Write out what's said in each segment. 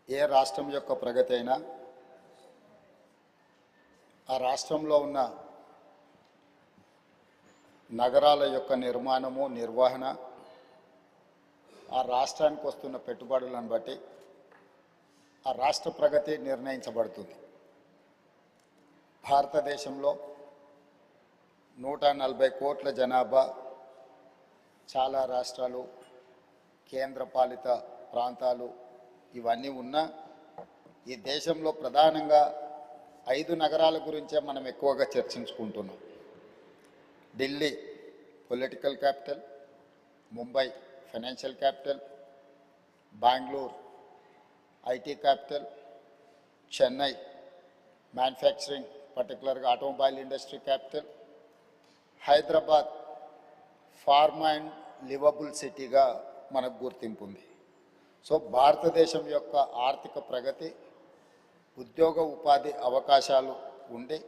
ఏ రాష్ట్రం యొక్క ప్రగతి అయినా ఆ రాష్ట్రంలో ఉన్న నగరాల యొక్క నిర్మాణము నిర్వహణ ఆ రాష్ట్రానికి వస్తున్న పెట్టుబడులను బట్టి ఆ రాష్ట్ర ప్రగతి నిర్ణయించబడుతుంది. భారతదేశంలో 140 కోట్ల జనాభా, చాలా రాష్ట్రాలు, కేంద్రపాలిత ప్రాంతాలు ఇవన్నీ ఉన్నా ఈ దేశంలో ప్రధానంగా 5 నగరాల గురించే మనం ఎక్కువగా చర్చించుకుంటున్నాం. Delhi political capital, Mumbai financial capital, Bengaluru IT capital, Chennai manufacturing పర్టికులర్గా automobile industry capital, Hyderabad pharma and livable సిటీగా మనకు గుర్తింపు ఉంది. సో భారతదేశం యొక్క ఆర్థిక ప్రగతి, ఉద్యోగ ఉపాధి అవకాశాలు ఉండి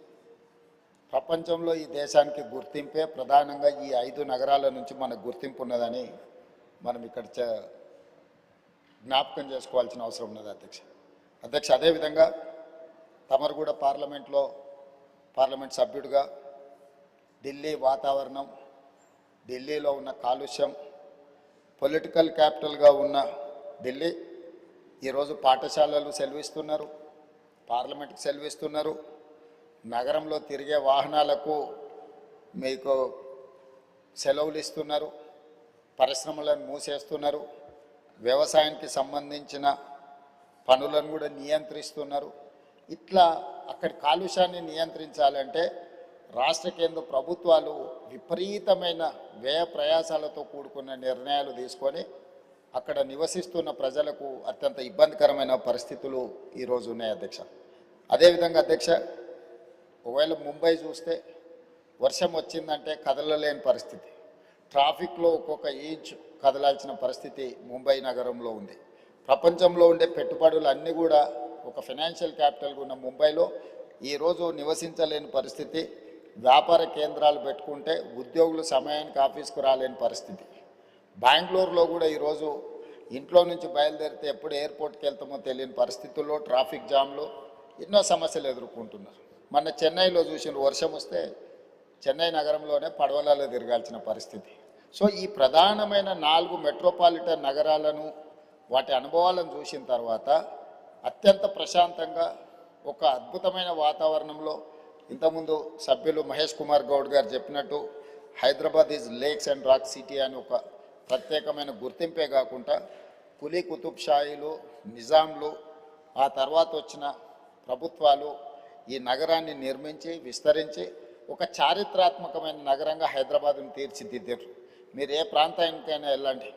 ప్రపంచంలో ఈ దేశానికి గుర్తింపే ప్రధానంగా ఈ 5 నగరాల నుంచి మనకు గుర్తింపు ఉన్నదని మనం ఇక్కడ జ్ఞాపకం చేసుకోవాల్సిన అవసరం ఉన్నది అధ్యక్ష. అదేవిధంగా తమరు కూడా పార్లమెంట్ సభ్యుడిగా ఢిల్లీ వాతావరణం, ఢిల్లీలో ఉన్న కాలుష్యం, పొలిటికల్ క్యాపిటల్గా ఉన్న ఢిల్లీ ఈరోజు పాఠశాలలు సెలవిస్తున్నారు, పార్లమెంట్కి సెలవిస్తున్నారు, నగరంలో తిరిగే వాహనాలకు మీకు సెలవులు ఇస్తున్నారు, పరిశ్రమలను మూసేస్తున్నారు, వ్యవసాయానికి సంబంధించిన పనులను కూడా నియంత్రిస్తున్నారు. ఇట్లా అక్కడి కాలుష్యాన్ని నియంత్రించాలంటే రాష్ట్ర కేంద్ర ప్రభుత్వాలు విపరీతమైన వ్యయ ప్రయాసాలతో కూడుకున్న నిర్ణయాలు తీసుకొని అక్కడ నివసిస్తున్న ప్రజలకు అత్యంత ఇబ్బందికరమైన పరిస్థితులు ఈరోజు ఉన్నాయి అధ్యక్ష. అదేవిధంగా అధ్యక్ష, ఒకవేళ ముంబై చూస్తే వర్షం వచ్చిందంటే కదలలేని పరిస్థితి, ట్రాఫిక్లో ఒక్కొక్క ఇంచ్ కదలాల్సిన పరిస్థితి ముంబై నగరంలో ఉంది. ప్రపంచంలో ఉండే పెట్టుబడులు అన్నీ కూడా ఒక ఫైనాన్షియల్ క్యాపిటల్గా ఉన్న ముంబైలో ఈరోజు నివసించలేని పరిస్థితి, వ్యాపార కేంద్రాలు పెట్టుకుంటే ఉద్యోగులు సమయానికి ఆఫీస్కు రాలేని పరిస్థితి. బెంగళూరులో కూడా ఈరోజు ఇంట్లో నుంచి బయలుదేరితే ఎప్పుడు ఎయిర్పోర్ట్కి వెళ్తామో తెలియని పరిస్థితుల్లో ట్రాఫిక్ జామ్లు ఎన్నో సమస్యలు ఎదుర్కొంటున్నారు. మొన్న చెన్నైలో చూసిన వర్షం వస్తే చెన్నై నగరంలోనే పడవలలో తిరగాల్సిన పరిస్థితి. సో ఈ ప్రధానమైన 4 మెట్రోపాలిటన్ నగరాలను వాటి అనుభవాలను చూసిన తర్వాత అత్యంత ప్రశాంతంగా ఒక అద్భుతమైన వాతావరణంలో ఇంతకుముందు సభ్యులు మహేష్ కుమార్ గౌడ్ గారు చెప్పినట్టు Hyderabad is lakes and rock city అని ఒక ప్రత్యేకమైన గుర్తింపే కాకుండా కులీ కుతుబ్ షాయిలు, నిజాంలు, ఆ తర్వాత వచ్చిన ప్రభుత్వాలు ఈ నగరాన్ని నిర్మించి విస్తరించి ఒక చారిత్రాత్మకమైన నగరంగా హైదరాబాద్ను తీర్చిదిద్దారు. మీరు ఏ ప్రాంతానికైనా వెళ్ళండి,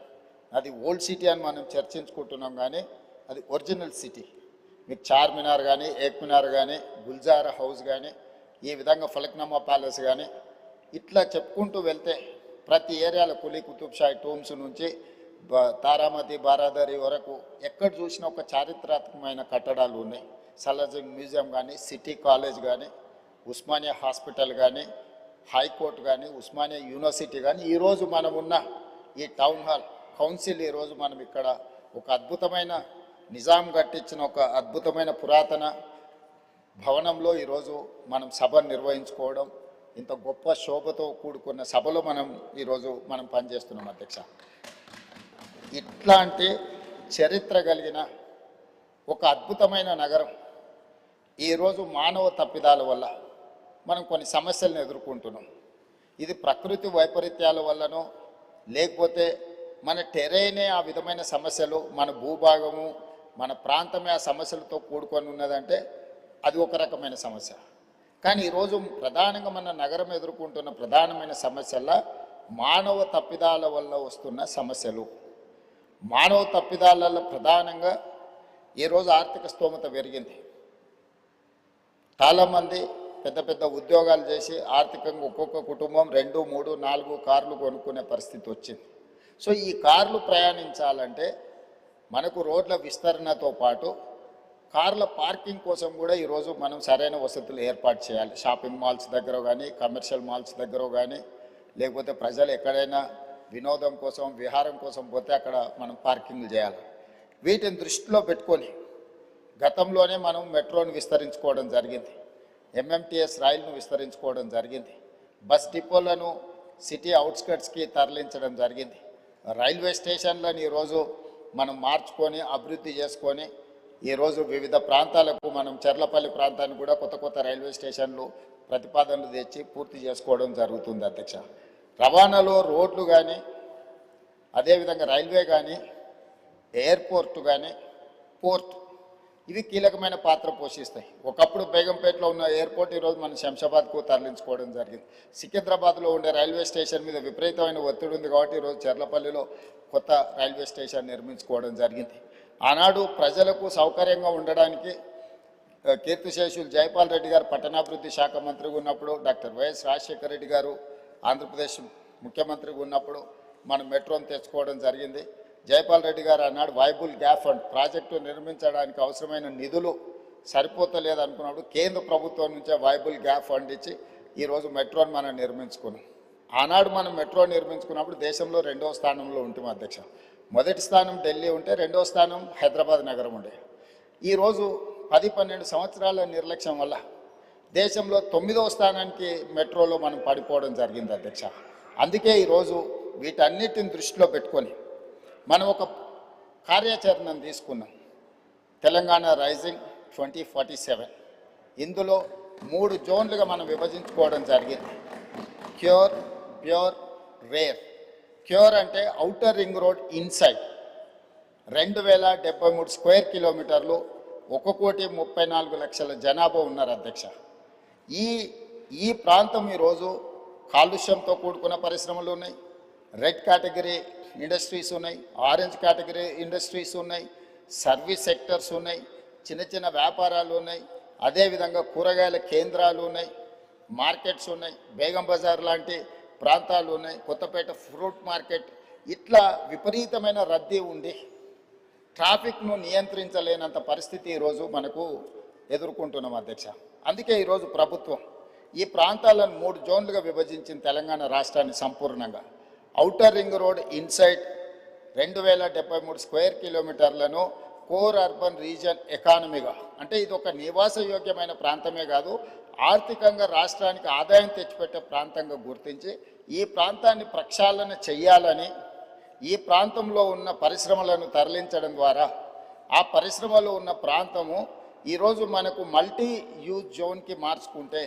అది ఓల్డ్ సిటీ అని మనం చర్చించుకుంటున్నాం, కానీ అది ఒరిజినల్ సిటీ. మీకు చార్మినార్ కానీ, ఏక్మినార్ కానీ, గుల్జారా హౌస్ కానీ, ఈ విధంగా ఫలక్నామా ప్యాలెస్ కానీ, ఇట్లా చెప్పుకుంటూ వెళ్తే ప్రతి ఏరియాలో కులీ కుతుబ్ షాహీ టూమ్స్ నుంచి తారామతి బారాదరి వరకు ఎక్కడ చూసినా ఒక చారిత్రాత్మకమైన కట్టడాలు ఉన్నాయి. సలార్జంగ్ మ్యూజియం కానీ, సిటీ కాలేజ్ కానీ, ఉస్మానియా హాస్పిటల్ కానీ, హైకోర్టు కానీ, ఉస్మానియా యూనివర్సిటీ కానీ, ఈరోజు మనం ఉన్న ఈ టౌన్ హాల్ కౌన్సిల్, ఈరోజు మనం ఇక్కడ ఒక అద్భుతమైన నిజాం కట్టించిన ఒక అద్భుతమైన పురాతన భవనంలో ఈరోజు మనం సభ నిర్వహించుకోవడం, ఇంత గొప్ప శోభతో కూడుకున్న సభలో ఈరోజు మనం పనిచేస్తున్నాం అధ్యక్ష. ఇట్లాంటి చరిత్ర కలిగిన ఒక అద్భుతమైన నగరం ఈరోజు మానవ తప్పిదాల వల్ల మనం కొన్ని సమస్యలను ఎదుర్కొంటున్నాం. ఇది ప్రకృతి వైపరీత్యాల వల్లనో లేకపోతే మన టెరైనే ఆ విధమైన సమస్యలు, మన భూభాగము, మన ప్రాంతమే ఆ సమస్యలతో కూడుకొని ఉన్నదంటే అది ఒక రకమైన సమస్య. కానీ ఈరోజు ప్రధానంగా మన నగరం ఎదుర్కొంటున్న ప్రధానమైన సమస్యల మానవ తప్పిదాల వల్ల వస్తున్న సమస్యలు. మానవ తప్పిదాలలో ప్రధానంగా ఈరోజు ఆర్థిక స్తోమత పెరిగింది. చాలామంది పెద్ద పెద్ద ఉద్యోగాలు చేసి ఆర్థికంగా ఒక్కొక్క కుటుంబం 2, 3, 4 కార్లు కొనుక్కునే పరిస్థితి వచ్చింది. సో ఈ కార్లు ప్రయాణించాలంటే మనకు రోడ్ల విస్తరణతో పాటు కార్ల పార్కింగ్ కోసం కూడా ఈరోజు మనం సరైన వసతులు ఏర్పాటు చేయాలి. షాపింగ్ మాల్స్ దగ్గర కానీ, కమర్షియల్ మాల్స్ దగ్గర కానీ, లేకపోతే ప్రజలు ఎక్కడైనా వినోదం కోసం, విహారం కోసం పోతే అక్కడ మనం పార్కింగ్లు చేయాలి. వీటిని దృష్టిలో పెట్టుకొని గతంలోనే మనం మెట్రోను విస్తరించుకోవడం జరిగింది, ఎంఎంటీఎస్ రైలును విస్తరించుకోవడం జరిగింది, బస్ డిపోలను సిటీ అవుట్స్కట్స్కి తరలించడం జరిగింది, రైల్వే స్టేషన్లను ఈరోజు మనం మార్చుకొని అభివృద్ధి చేసుకొని ఈరోజు వివిధ ప్రాంతాలకు మనం చెర్లపల్లి ప్రాంతానికి కూడా కొత్త కొత్త రైల్వే స్టేషన్లు ప్రతిపాదనలు తెచ్చి పూర్తి చేసుకోవడం జరుగుతుంది అధ్యక్ష. రవాణాలో రోడ్లు కానీ, అదేవిధంగా రైల్వే కానీ, ఎయిర్పోర్టు కానీ, పోర్ట్, ఇవి కీలకమైన పాత్ర పోషిస్తాయి. ఒకప్పుడు బేగంపేటలో ఉన్న ఎయిర్పోర్ట్ ఈరోజు మనం శంషాబాద్కు తరలించుకోవడం జరిగింది. సికింద్రాబాద్లో ఉండే రైల్వే స్టేషన్ మీద విపరీతమైన ఒత్తిడి ఉంది కాబట్టి ఈరోజు చెర్లపల్లిలో కొత్త రైల్వే స్టేషన్ నిర్మించుకోవడం జరిగింది. ఆనాడు ప్రజలకు సౌకర్యంగా ఉండడానికి కీర్తిశేషులు జైపాల్ రెడ్డి గారు పట్టణాభివృద్ధి శాఖ మంత్రిగా ఉన్నప్పుడు, డాక్టర్ వైఎస్ రాజశేఖర రెడ్డి గారు ఆంధ్రప్రదేశ్ ముఖ్యమంత్రిగా ఉన్నప్పుడు మనం మెట్రోను తెచ్చుకోవడం జరిగింది. జైపాల్ రెడ్డి గారు అన్నాడు వైబుల్ గ్యాప్ ఫండ్ ప్రాజెక్టు నిర్మించడానికి అవసరమైన నిధులు సరిపోతలేదు అనుకున్నప్పుడు కేంద్ర ప్రభుత్వం నుంచే వైబుల్ గ్యాప్ ఫండ్ ఇచ్చి ఈరోజు మెట్రోను మనం నిర్మించుకున్నాం. ఆనాడు మనం మెట్రో నిర్మించుకున్నప్పుడు దేశంలో 2వ స్థానంలో ఉంటాం అధ్యక్ష. మొదటి స్థానం ఢిల్లీ ఉంటే 2వ స్థానం హైదరాబాద్ నగరం ఉండే. ఈరోజు 10-12 సంవత్సరాల నిర్లక్ష్యం వల్ల దేశంలో 9వ స్థానానికి మెట్రోలో మనం పడిపోవడం జరిగింది అధ్యక్ష. అందుకే ఈరోజు వీటన్నిటిని దృష్టిలో పెట్టుకొని మనం ఒక కార్యాచరణను తీసుకున్నాం, తెలంగాణ రైజింగ్ 2047. ఇందులో 3 జోన్లుగా మనం విభజించుకోవడం జరిగింది. Cure, pure, rare. క్యూర్ అంటే outer ring road inside 2073 square కిలోమీటర్లు, 1,34,00,000 జనాభా ఉన్నారు అధ్యక్ష. ఈ ప్రాంతం ఈరోజు కాలుష్యంతో కూడుకున్న పరిశ్రమలు ఉన్నాయి, రెడ్ కేటగిరీ ఇండస్ట్రీస్ ఉన్నాయి, ఆరెంజ్ కేటగిరీ ఇండస్ట్రీస్ ఉన్నాయి, సర్వీస్ సెక్టర్స్ ఉన్నాయి, చిన్న చిన్న వ్యాపారాలు ఉన్నాయి, అదేవిధంగా కూరగాయల కేంద్రాలు ఉన్నాయి, మార్కెట్స్ ఉన్నాయి, బేగం బజార్ లాంటి ప్రాంతాలు ఉన్నాయి, కొత్తపేట ఫ్రూట్ మార్కెట్. ఇట్లా విపరీతమైన రద్దీ ఉండి ట్రాఫిక్ను నియంత్రించలేనంత పరిస్థితి ఈరోజు మనకు ఎదుర్కొంటున్నాం అధ్యక్ష. అందుకే ఈరోజు ప్రభుత్వం ఈ ప్రాంతాలను 3 జోన్లుగా విభజించిన తెలంగాణ రాష్ట్రాన్ని సంపూర్ణంగా. Outer ring road inside 2073 square కిలోమీటర్లను కోర్ అర్బన్ రీజన్ ఎకానమీగా, అంటే ఇది ఒక నివాసయోగ్యమైన ప్రాంతమే కాదు, ఆర్థికంగా రాష్ట్రానికి ఆదాయం తెచ్చిపెట్టే ప్రాంతంగా గుర్తించి ఈ ప్రాంతాన్ని ప్రక్షాళన చెయ్యాలని, ఈ ప్రాంతంలో ఉన్న పరిశ్రమలను తరలించడం ద్వారా ఆ పరిశ్రమలో ఉన్న ప్రాంతము ఈరోజు మనకు మల్టీ యూజ్ జోన్కి మార్చుకుంటే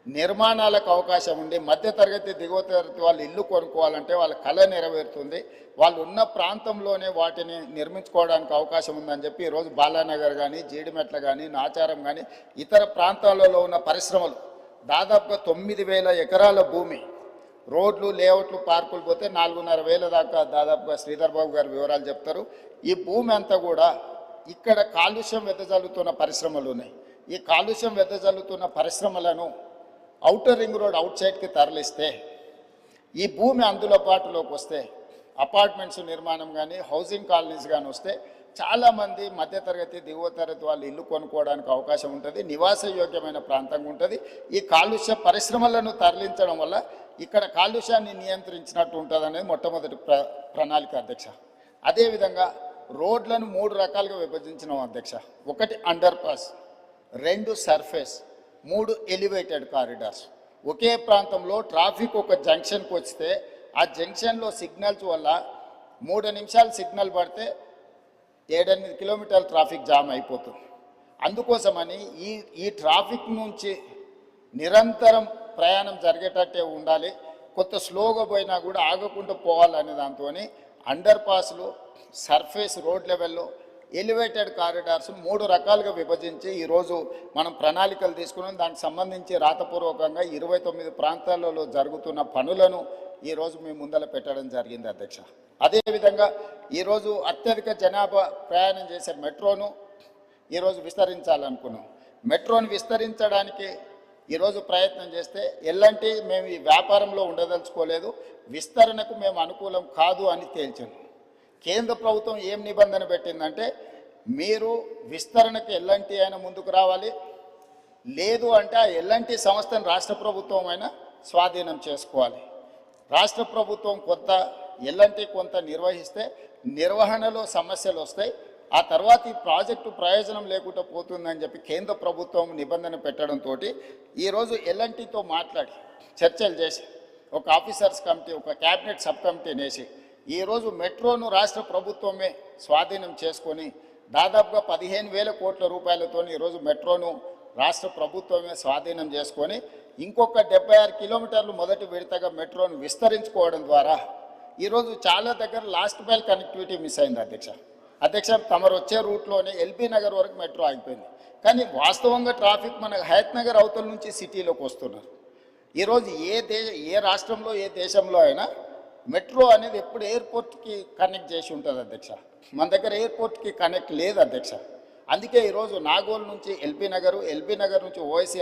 నిర్మాణాలకు అవకాశం ఉండి మధ్యతరగతి దిగువ తరగతి వాళ్ళు ఇల్లు కొనుక్కోవాలంటే వాళ్ళ కళ నెరవేరుతుంది, వాళ్ళు ఉన్న ప్రాంతంలోనే వాటిని నిర్మించుకోవడానికి అవకాశం ఉందని చెప్పి ఈరోజు బాలానగర్ కానీ, జీడిమెట్ల కానీ, నాచారం కానీ ఇతర ప్రాంతాలలో ఉన్న పరిశ్రమలు దాదాపుగా 9,000 ఎకరాల భూమి, రోడ్లు, లేఅవుట్లు, పార్కులు పోతే 4,500 దాకా దాదాపుగా శ్రీధర్ బాబు గారు వివరాలు చెప్తారు. ఈ భూమి అంతా కూడా ఇక్కడ కాలుష్యం వెదజల్లుతున్న పరిశ్రమలు ఉన్నాయి. ఈ కాలుష్యం వెదజల్లుతున్న పరిశ్రమలను ఔటర్ రింగ్ రోడ్ అవుట్ సైడ్కి తరలిస్తే ఈ భూమి అందులో పాటులోకి వస్తే అపార్ట్మెంట్స్ నిర్మాణం కానీ, హౌసింగ్ కాలనీస్ కానీ వస్తే చాలామంది మధ్యతరగతి దిగువ తరగతి వాళ్ళు ఇల్లు కొనుక్కోవడానికి అవకాశం ఉంటుంది, నివాసయోగ్యమైన ప్రాంతంగా ఉంటుంది. ఈ కాలుష్య పరిశ్రమలను తరలించడం వల్ల ఇక్కడ కాలుష్యాన్ని నియంత్రించినట్టు ఉంటుంది అనేది మొట్టమొదటి ప్రణాళిక అధ్యక్ష. అదేవిధంగా రోడ్లను 3 రకాలుగా విభజించినాం అధ్యక్ష. 1 అండర్ పాస్, 2 సర్ఫేస్, 3 ఎలివేటెడ్ కారిడార్స్. ఒకే ప్రాంతంలో ట్రాఫిక్ ఒక జంక్షన్కి వస్తే ఆ జంక్షన్లో సిగ్నల్స్ వల్ల 3 నిమిషాలు సిగ్నల్ పడితే 7-8 కిలోమీటర్ల ట్రాఫిక్ జామ్ అయిపోతుంది. అందుకోసమని ఈ ట్రాఫిక్ నుంచి నిరంతరం ప్రయాణం జరిగేటట్టే ఉండాలి, కొత్త స్లోగా పోయినా కూడా ఆగకుండా పోవాలనే దాంతో అండర్ పాస్లు, సర్ఫేస్ రోడ్ లెవెల్లో, ఎలివేటెడ్ కారిడార్స్ 3 రకాలుగా విభజించి ఈరోజు మనం ప్రణాళికలు తీసుకున్నాం. దానికి సంబంధించి రాతపూర్వకంగా 29 ప్రాంతాలలో జరుగుతున్న పనులను ఈరోజు మీ ముందర పెట్టడం జరిగింది అధ్యక్ష. అదేవిధంగా ఈరోజు అత్యధిక జనాభా ప్రయాణం చేసే మెట్రోను ఈరోజు విస్తరించాలనుకున్నాం. మెట్రోను విస్తరించడానికి ఈరోజు ప్రయత్నం చేస్తే ఎల్లంటి మేము ఈ వ్యాపారంలో ఉండదలుచుకోలేదు, విస్తరణకు మేము అనుకూలం కాదు అని తేల్చాను. కేంద్ర ప్రభుత్వం ఏం నిబంధన పెట్టిందంటే మీరు విస్తరణకు ఎల్లంటి అయినా ముందుకు రావాలి, లేదు అంటే ఆ ఎల్లంటి సంస్థను రాష్ట్ర ప్రభుత్వం అయినా స్వాధీనం చేసుకోవాలి. రాష్ట్ర ప్రభుత్వం కొంత ఎల్లంటి కొంత నిర్వహిస్తే నిర్వహణలో సమస్యలు వస్తాయి, ఆ తర్వాత ఈ ప్రాజెక్టు ప్రయోజనం లేకుండా పోతుందని చెప్పి కేంద్ర ప్రభుత్వం నిబంధన పెట్టడంతో ఈరోజు ఎల్ఎన్టీతో మాట్లాడి చర్చలు చేసి ఒక ఆఫీసర్స్ కమిటీ, ఒక క్యాబినెట్ సబ్ కమిటీని వేసి ఈరోజు మెట్రోను రాష్ట్ర ప్రభుత్వమే స్వాధీనం చేసుకొని దాదాపుగా 15,000 కోట్ల రూపాయలతో ఈరోజు మెట్రోను రాష్ట్ర ప్రభుత్వమే స్వాధీనం చేసుకొని ఇంకొక 76 కిలోమీటర్లు మొదటి విడతగా మెట్రోను విస్తరించుకోవడం ద్వారా ఈరోజు చాలా దగ్గర లాస్ట్ మైల్ కనెక్టివిటీ మిస్ అయింది అధ్యక్ష. తమరు వచ్చే రూట్లోనే ఎల్బీ నగర్ వరకు మెట్రో ఆగిపోయింది. కానీ వాస్తవంగా ట్రాఫిక్ మన హయత్ నగర్ అవతల నుంచి సిటీలోకి వస్తున్నారు. ఈరోజు ఏ రాష్ట్రంలో ఏ దేశంలో అయినా మెట్రో అనేది ఎప్పుడు ఎయిర్పోర్ట్కి కనెక్ట్ చేసి ఉంటుంది అధ్యక్ష. మన దగ్గర ఎయిర్పోర్ట్కి కనెక్ట్ లేదు అధ్యక్ష. అందుకే ఈరోజు నాగోల్ నుంచి ఎల్బీ నగర్ నుంచి ఓఎస్సీ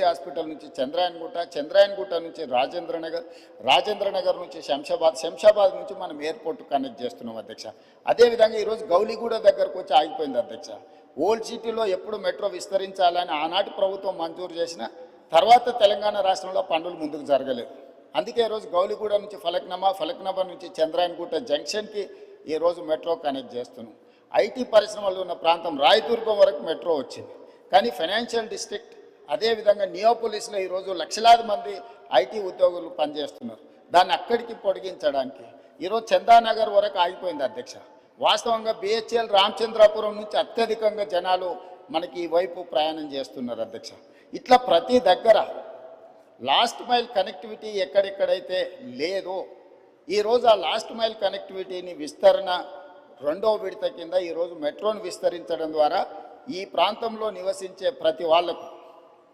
హాస్పిటల్ నుంచి చంద్రాయన్గుట్ట నుంచి రాజేంద్ర నగర్ నుంచి శంషాబాద్ నుంచి మనం ఎయిర్పోర్ట్ కనెక్ట్ చేస్తున్నాం అధ్యక్ష. అదేవిధంగా ఈరోజు గౌలిగూడ దగ్గరకు వచ్చి ఆగిపోయింది అధ్యక్ష. ఓల్డ్ సిటీలో ఎప్పుడు మెట్రో విస్తరించాలని ఆనాటి ప్రభుత్వం మంజూరు చేసిన తర్వాత తెలంగాణ రాష్ట్రంలో పనులు ముందుకు జరగలేదు. అందుకే ఈరోజు గౌలిగూడ నుంచి ఫలక్నామా నుంచి చంద్రాయన్గుట్ట జంక్షన్కి ఈరోజు మెట్రో కనెక్ట్ చేస్తున్నాం. ఐటీ పరిశ్రమలు ఉన్న ప్రాంతం రాయదుర్గం వరకు మెట్రో వచ్చింది. కానీ ఫైనాన్షియల్ డిస్ట్రిక్ట్ అదేవిధంగా నియోపోలిస్లో ఈరోజు లక్షలాది మంది ఐటీ ఉద్యోగులు పనిచేస్తున్నారు. దాన్ని అక్కడికి పొడిగించడానికి ఈరోజు చందానగర్ వరకు ఆగిపోయింది అధ్యక్ష. వాస్తవంగా బిహెచ్ఎల్ రామచంద్రాపురం నుంచి అత్యధికంగా జనాలు మనకి ఈ వైపు ప్రయాణం చేస్తున్నారు అధ్యక్ష. ఇట్లా ప్రతి దగ్గర లాస్ట్ మైల్ కనెక్టివిటీ ఎక్కడెక్కడైతే లేదో ఈరోజు ఆ లాస్ట్ మైల్ కనెక్టివిటీని విస్తరణ రెండో విడత కింద ఈరోజు మెట్రోను విస్తరించడం ద్వారా ఈ ప్రాంతంలో నివసించే ప్రతి వాళ్లకు,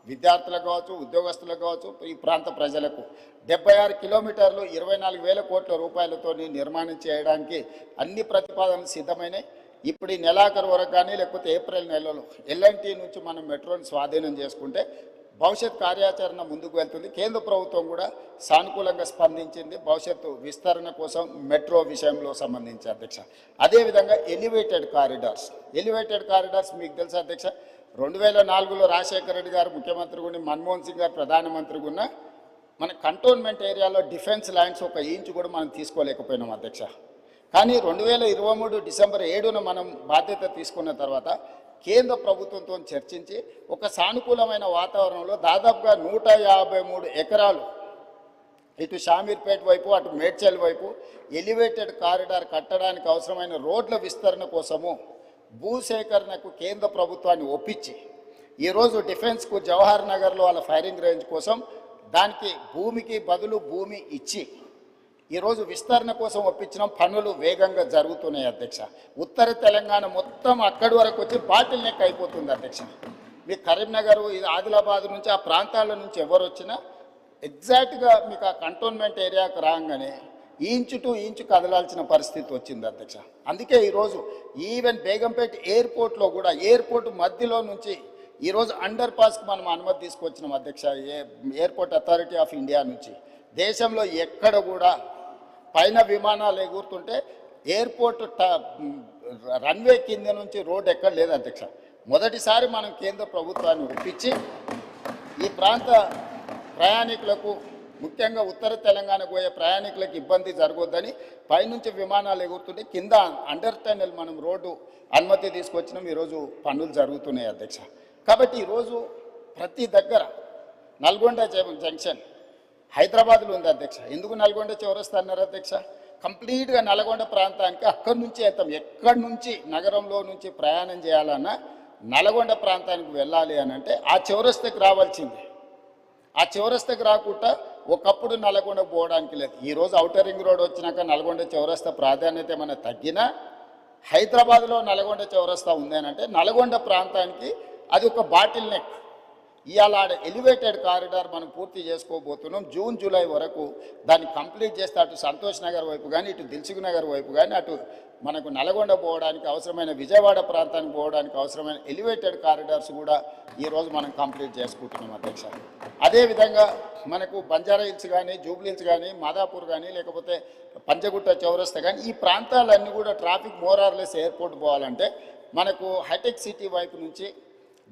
విద్యార్థులకు కావచ్చు, ఉద్యోగస్తులకు కావచ్చు, ఈ ప్రాంత ప్రజలకు 76 కిలోమీటర్లు 24,000 కోట్ల రూపాయలతో నిర్మాణం చేయడానికి అన్ని ప్రతిపాదనలు సిద్ధమైనాయి. ఇప్పుడు ఈ నెలాఖరు వరకు కానీ లేకపోతే ఏప్రిల్ నెలలో ఎల్ఎన్టీ నుంచి మనం మెట్రోని స్వాధీనం చేసుకుంటే భవిష్యత్ కార్యాచరణ ముందుకు వెళ్తుంది. కేంద్ర ప్రభుత్వం కూడా సానుకూలంగా స్పందించింది భవిష్యత్తు విస్తరణ కోసం మెట్రో విషయంలో సంబంధించి అధ్యక్ష. అదేవిధంగా ఎలివేటెడ్ కారిడార్స్ మీకు తెలుసు అధ్యక్ష. 2004లో రాజశేఖర రెడ్డి గారు ముఖ్యమంత్రిగా ఉండి మన్మోహన్ సింగ్ గారు ప్రధానమంత్రిగా ఉన్న మన కంటోన్మెంట్ ఏరియాలో డిఫెన్స్ ల్యాండ్స్ ఒక ఇంచు కూడా మనం తీసుకోలేకపోయినాం అధ్యక్ష. కానీ 2023 డిసెంబర్ 7న మనం బాధ్యత తీసుకున్న తర్వాత కేంద్ర ప్రభుత్వంతో చర్చించి ఒక సానుకూలమైన వాతావరణంలో దాదాపుగా 153 ఎకరాలు ఇటు షామీర్పేట వైపు అటు మేడ్చల్ వైపు ఎలివేటెడ్ కారిడార్ కట్టడానికి అవసరమైన రోడ్ల విస్తరణ కోసము భూసేకరణకు కేంద్ర ప్రభుత్వాన్ని ఒప్పించి ఈరోజు డిఫెన్స్కు జవహర్ నగర్లో వాళ్ళ ఫైరింగ్ రేంజ్ కోసం దానికి భూమికి బదులు భూమి ఇచ్చి ఈరోజు విస్తరణ కోసం ఒప్పించిన పనులు వేగంగా జరుగుతున్నాయి అధ్యక్ష. ఉత్తర తెలంగాణ మొత్తం అక్కడి వరకు వచ్చి బాటిల్ నెక్ అయిపోతుంది అధ్యక్ష. మీ కరీంనగర్ ఆదిలాబాద్ నుంచి ఆ ప్రాంతాల నుంచి ఎవరు వచ్చినా ఎగ్జాక్ట్గా మీకు ఆ కంటోన్మెంట్ ఏరియాకు రాగానే ఇంచు టు ఇంచు కదలాల్సిన పరిస్థితి వచ్చింది అధ్యక్ష. అందుకే ఈరోజు ఈవెన్ బేగంపేట ఎయిర్పోర్ట్లో కూడా ఎయిర్పోర్ట్ మధ్యలో నుంచి ఈరోజు అండర్ పాస్కి మనం అనుమతి తీసుకొచ్చినాం అధ్యక్ష. ఎయిర్పోర్ట్ అథారిటీ ఆఫ్ ఇండియా నుంచి దేశంలో ఎక్కడ కూడా పైన విమానాలు ఎగురుతుంటే ఎయిర్పోర్ట్ రన్వే కింద నుంచి రోడ్ ఎక్కడ లేదు అధ్యక్ష. మొదటిసారి మనం కేంద్ర ప్రభుత్వాన్ని ఒప్పించి ఈ ప్రాంత ప్రయాణికులకు ముఖ్యంగా ఉత్తర తెలంగాణకు పోయే ప్రయాణికులకు ఇబ్బంది జరగొద్దని పైనుంచి విమానాలు ఎగురుతుంటే కింద అండర్ టన్నెల్ మనం రోడ్డు అనుమతి తీసుకొచ్చినాం. ఈరోజు పనులు జరుగుతున్నాయి అధ్యక్ష. కాబట్టి ఈరోజు ప్రతి దగ్గర నల్గొండ జంక్షన్ హైదరాబాద్లో ఉంది అధ్యక్ష. ఎందుకు నల్గొండ చౌరస్తా అన్నారు అధ్యక్ష? కంప్లీట్గా నల్గొండ ప్రాంతానికి అక్కడి నుంచి వెళ్తాం. ఎక్కడి నుంచి నగరంలో నుంచి ప్రయాణం చేయాలన్నా నల్గొండ ప్రాంతానికి వెళ్ళాలి అని అంటే ఆ చౌరస్తాకి రావాల్సిందే. ఆ చౌరస్తాకి రాకుండా ఒకప్పుడు నల్గొండ పోవడానికి లేదు. ఈరోజు ఔటర్ రింగ్ రోడ్ వచ్చినాక నల్గొండ చౌరస్తా ప్రాధాన్యత ఏమైనా తగ్గినా హైదరాబాద్లో నల్గొండ చౌరస్తా ఉంది అని అంటే నల్గొండ ప్రాంతానికి అది ఒక బాటిల్ నెక్. ఇవాళ ఎలివేటెడ్ కారిడార్ మనం పూర్తి చేసుకోబోతున్నాం. జూన్ జూలై వరకు దాన్ని కంప్లీట్ చేస్తే అటు సంతోష్ నగర్ వైపు కానీ ఇటు దిల్సుఖ్ నగర్ వైపు కానీ అటు మనకు నల్గొండ పోవడానికి అవసరమైన విజయవాడ ప్రాంతానికి పోవడానికి అవసరమైన ఎలివేటెడ్ కారిడార్స్ కూడా ఈరోజు మనం కంప్లీట్ చేసుకుంటున్నాం అధ్యక్ష. అదేవిధంగా మనకు బంజారా హిల్స్ కానీ జూబ్లీ హిల్స్ కానీ మాదాపూర్ కానీ లేకపోతే పంజగుట్ట చౌరస్తా కానీ ఈ ప్రాంతాలన్నీ కూడా ట్రాఫిక్ మోరార్లెస్ ఎయిర్పోర్ట్ పోవాలంటే మనకు హైటెక్ సిటీ వైపు నుంచి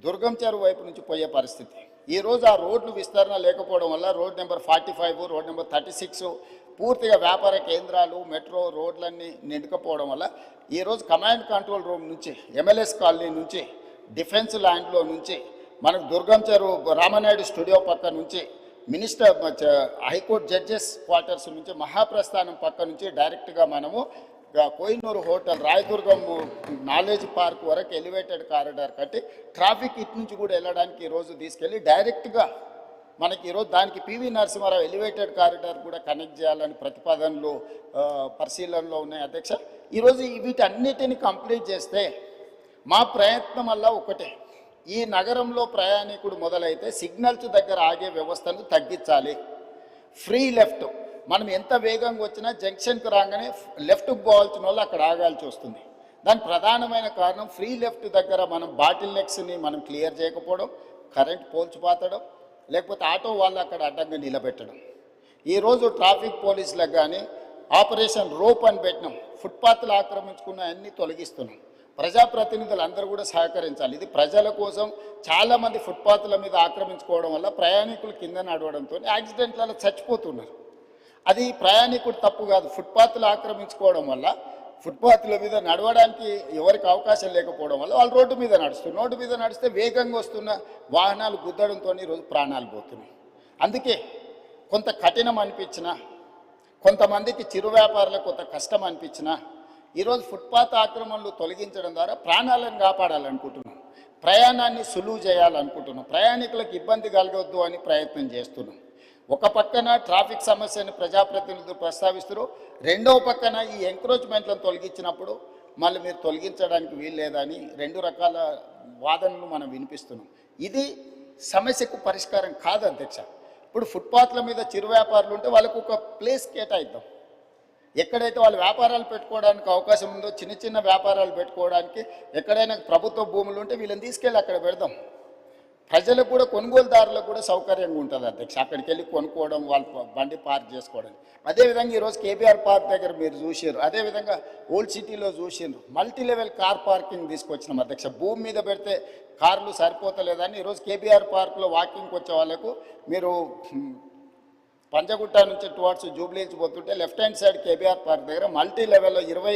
దుర్గం చెరువు వైపు నుంచి పోయే పరిస్థితి. ఈరోజు ఆ రోడ్లు విస్తరణ లేకపోవడం వల్ల రోడ్ నెంబర్ 45 రోడ్ నెంబర్ 36 పూర్తిగా వ్యాపార కేంద్రాలు, మెట్రో రోడ్లన్నీ నిండుకపోవడం వల్ల ఈరోజు కమాండ్ కంట్రోల్ రూమ్ నుంచి, ఎంఎల్ఎస్ కాలనీ నుంచి, డిఫెన్స్ ల్యాండ్లో నుంచి, మనకు దుర్గం చెరువు రామనాయుడు స్టూడియో పక్క నుంచి, మినిస్టర్ హైకోర్టు జడ్జెస్ క్వార్టర్స్ నుంచి, మహాప్రస్థానం పక్క నుంచి డైరెక్ట్గా మనము Kohinoor hotel, Rayadurgam knowledge park వరకు ఎలివేటెడ్ కారిడార్ కట్టి ట్రాఫిక్ ఇటు నుంచి కూడా వెళ్ళడానికి ఈరోజు తీసుకెళ్ళి డైరెక్ట్గా మనకి ఈరోజు దానికి పివి నరసింహారావు ఎలివేటెడ్ కారిడార్ కూడా కనెక్ట్ చేయాలని ప్రతిపాదనలు పరిశీలనలో ఉన్నాయి అధ్యక్ష. ఈరోజు వీటన్నిటిని కంప్లీట్ చేస్తే మా ప్రయత్నం వల్ల ఒకటే, ఈ నగరంలో ప్రయాణికుడు మొదలైతే సిగ్నల్స్ దగ్గర ఆగే వ్యవస్థను తగ్గించాలి. ఫ్రీ లెఫ్ట్ మనం ఎంత వేగంగా వచ్చినా జంక్షన్కి రాగానే లెఫ్ట్కి పోవాల్సిన వాళ్ళు అక్కడ ఆగాల్సి వస్తుంది. దాని ప్రధానమైన కారణం ఫ్రీ లెఫ్ట్ దగ్గర మనం బాటిల్ నెక్స్ని మనం క్లియర్ చేయకపోవడం, కరెంట్ పోల్చి పాతడం, లేకపోతే ఆటో వాళ్ళు అక్కడ అడ్డంగా నిలబెట్టడం. ఈరోజు ట్రాఫిక్ పోలీసులకు కానీ ఆపరేషన్ రోప్ అని పెట్టినాం, ఫుట్పాత్లు ఆక్రమించుకున్న అన్నీ తొలగిస్తున్నాం. ప్రజాప్రతినిధులు అందరూ కూడా సహకరించాలి. ఇది ప్రజల కోసం. చాలామంది ఫుట్పాత్ల మీద ఆక్రమించుకోవడం వల్ల ప్రయాణికులు కింద నడవడంతో యాక్సిడెంట్లలో చచ్చిపోతున్నారు. అది ప్రయాణికుడు తప్పు కాదు. ఫుట్పాత్లు ఆక్రమించుకోవడం వల్ల ఫుట్పాత్ల మీద నడవడానికి ఎవరికి అవకాశం లేకపోవడం వల్ల వాళ్ళు రోడ్డు మీద నడుస్తున్నారు. రోడ్డు మీద నడిస్తే వేగంగా వస్తున్న వాహనాలు గుద్దడంతో ఈరోజు ప్రాణాలు పోతున్నాయి. అందుకే కొంత కఠినం అనిపించినా, కొంతమందికి చిరు వ్యాపారులకు కొంత కష్టం అనిపించినా ఈరోజు ఫుట్పాత్ ఆక్రమణలు తొలగించడం ద్వారా ప్రాణాలను కాపాడాలనుకుంటున్నాం, ప్రయాణాన్ని సులువు చేయాలనుకుంటున్నాం, ప్రయాణికులకు ఇబ్బంది కలగొద్దు అని ప్రయత్నం చేస్తున్నాం. ఒక పక్కన ట్రాఫిక్ సమస్యను ప్రజాప్రతినిధులు ప్రస్తావిస్తారు, రెండవ పక్కన ఈ ఎంక్రోచ్మెంట్లను తొలగించినప్పుడు మళ్ళీ మీరు తొలగించడానికి వీల్లేదని రెండు రకాల వాదనలు మనం వినిపిస్తున్నాం. ఇది సమస్యకు పరిష్కారం కాదు అధ్యక్ష. ఇప్పుడు ఫుట్పాత్ల మీద చిరు వ్యాపారులు ఉంటే వాళ్ళకు ఒక ప్లేస్ కేటాయిద్దాం. ఎక్కడైతే వాళ్ళు వ్యాపారాలు పెట్టుకోవడానికి అవకాశం ఉందో, చిన్న చిన్న వ్యాపారాలు పెట్టుకోవడానికి ఎక్కడైనా ప్రభుత్వ భూములు ఉంటే వీళ్ళని తీసుకెళ్ళి అక్కడ పెడదాం. ప్రజలకు కూడా, కొనుగోలుదారులకు కూడా సౌకర్యంగా ఉంటుంది అధ్యక్ష. అక్కడికి వెళ్ళి కొనుక్కోవడం, వాళ్ళ బండి పార్క్ చేసుకోవడం. అదేవిధంగా ఈరోజు కేబీఆర్ పార్క్ దగ్గర మీరు చూసారు, అదేవిధంగా ఓల్డ్ సిటీలో చూసారు, మల్టీ లెవెల్ కార్ పార్కింగ్ తీసుకొచ్చినాం అధ్యక్ష. భూమి మీద పెడితే కార్లు సరిపోతలేదని ఈరోజు కేబీఆర్ పార్క్లో వాకింగ్కి వచ్చే వాళ్ళకు మీరు పంజగుట్ట నుంచి టువర్డ్స్ జూబ్లీహిల్స్ పోతుంటే left hand side KBR park దగ్గర మల్టీ లెవెల్లో 20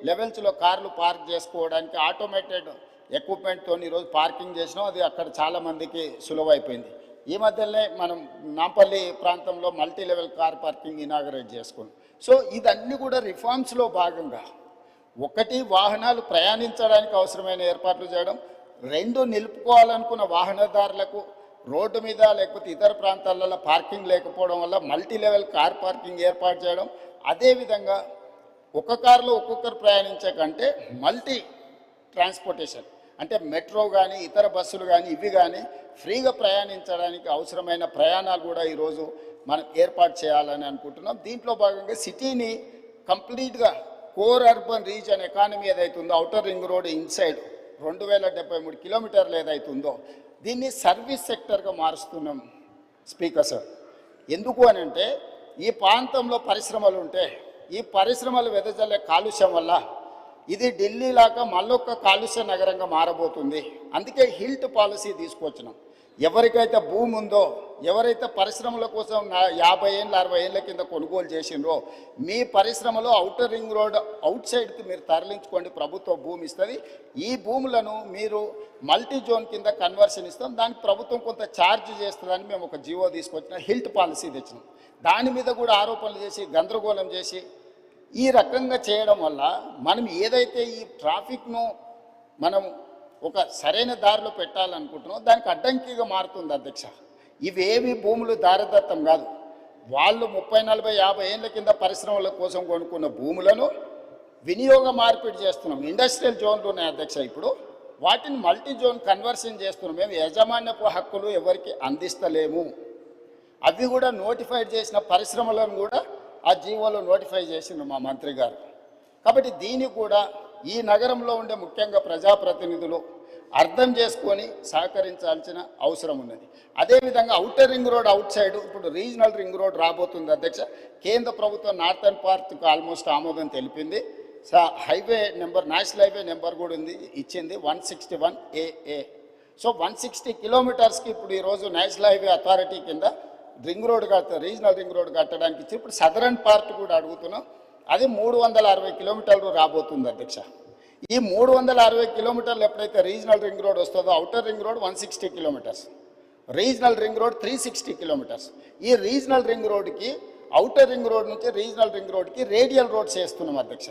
లెవెల్స్లో కార్లు పార్క్ చేసుకోవడానికి ఆటోమేటెడ్ ఎక్విప్మెంట్తో ఈరోజు పార్కింగ్ చేసినాం. అది అక్కడ చాలామందికి సులువైపోయింది. ఈ మధ్యనే మనం నాంపల్లి ప్రాంతంలో multi level car parking inaugurate చేసుకున్నాం. సో ఇదన్నీ కూడా రిఫార్మ్స్లో భాగంగా, ఒకటి వాహనాలు ప్రయాణించడానికి అవసరమైన ఏర్పాట్లు చేయడం, రెండు నిలుపుకోవాలనుకున్న వాహనదారులకు రోడ్డు మీద లేకపోతే ఇతర ప్రాంతాలలో పార్కింగ్ లేకపోవడం వల్ల మల్టీ లెవెల్ కార్ పార్కింగ్ ఏర్పాటు చేయడం. అదేవిధంగా ఒక కారులో ఒక్కొక్కరు ప్రయాణించే కంటే మల్టీ ట్రాన్స్పోర్టేషన్ అంటే మెట్రో కానీ ఇతర బస్సులు కానీ ఇవి కానీ ఫ్రీగా ప్రయాణించడానికి అవసరమైన ప్రయాణాలు కూడా ఈరోజు మనం ఏర్పాటు చేయాలని అనుకుంటున్నాం. దీంట్లో భాగంగా సిటీని కంప్లీట్గా కోర్ అర్బన్ రీజన్ ఎకానమీ ఏదైతుందో, అవుటర్ రింగ్ రోడ్ ఇన్సైడ్ 2073 కిలోమీటర్లు ఏదైతుందో దీన్ని సర్వీస్ సెక్టర్గా మారుస్తున్నాం స్పీకర్ సార్. ఎందుకు అని అంటే ఈ ప్రాంతంలో పరిశ్రమలు ఉంటే ఈ పరిశ్రమలు వెదజల్లే కాలుష్యం వల్ల ఇది ఢిల్లీ లాగా మళ్ళొక్క కాలుష్య నగరంగా మారబోతుంది. అందుకే హిల్ట్ పాలసీ తీసుకొచ్చినాం. ఎవరికైతే భూమి ఉందో, ఎవరైతే పరిశ్రమల కోసం 50 ఏళ్ళ 60 ఏళ్ళ కింద కొనుగోలు చేసిండ్రో, మీ పరిశ్రమలో అవుటర్ రింగ్ రోడ్ అవుట్ సైడ్కి మీరు తరలించుకోండి, ప్రభుత్వ భూమి ఇస్తుంది. ఈ భూములను మీరు మల్టీ జోన్ కింద కన్వర్షన్ ఇస్తాం, దానికి ప్రభుత్వం కొంత ఛార్జ్ చేస్తుందని మేము ఒక జీవో తీసుకొచ్చిన హిల్ట్ పాలసీ తెచ్చినాం. దాని మీద కూడా ఆరోపణలు చేసి గందరగోళం చేసి ఈ రకంగా చేయడం వల్ల మనం ఏదైతే ఈ ట్రాఫిక్ను మనం ఒక సరైన దారిలో పెట్టాలనుకుంటున్నాం దానికి అడ్డంకిగా మారుతుంది అధ్యక్ష. ఇవేవి భూములు దారదత్తం కాదు. వాళ్ళు 30, 40, 50 ఏళ్ళ కింద పరిశ్రమల కోసం కొనుక్కున్న భూములను వినియోగ మార్పిడి చేస్తున్నాం. ఇండస్ట్రియల్ జోన్లు ఉన్నాయి అధ్యక్ష, ఇప్పుడు వాటిని మల్టీ జోన్ కన్వర్షన్ చేస్తున్నాం. మేము యాజమాన్యపు హక్కులు ఎవరికి అందిస్తలేము. అవి కూడా నోటిఫైడ్ చేసిన పరిశ్రమలను కూడా ఆ జీవోలో నోటిఫై చేసిండ్రు మా మంత్రి గారు. కాబట్టి దీన్ని కూడా ఈ నగరంలో ఉండే ముఖ్యంగా ప్రజాప్రతినిధులు అర్థం చేసుకొని సహకరించాల్సిన అవసరం ఉన్నది. అదేవిధంగా outer ring road out side ఇప్పుడు రీజనల్ రింగ్ రోడ్ రాబోతుంది అధ్యక్ష. కేంద్ర ప్రభుత్వం నార్థన్ పార్ట్కి ఆల్మోస్ట్ ఆమోదం తెలిపింది. Highway number, national highway number కూడా ఉంది, ఇచ్చింది 161AA. సో 160 కిలోమీటర్స్కి ఇప్పుడు ఈరోజు నేషనల్ హైవే అథారిటీ కింద ring road regional ring road కట్టడానికి ఇచ్చి ఇప్పుడు సదరన్ పార్ట్ కూడా అడుగుతున్నాం. అది 360 కిలోమీటర్లు రాబోతుంది అధ్యక్ష. ఈ 360 కిలోమీటర్లు ఎప్పుడైతే రీజనల్ రింగ్ రోడ్ వస్తుందో, outer ring road 160 kilometres, regional ring road 360 kilometres. ఈ రీజనల్ రింగ్ రోడ్కి అవుటర్ రింగ్ రోడ్ నుంచి రీజనల్ రింగ్ రోడ్కి రేడియల్ రోడ్స్ వేస్తున్నాం అధ్యక్ష.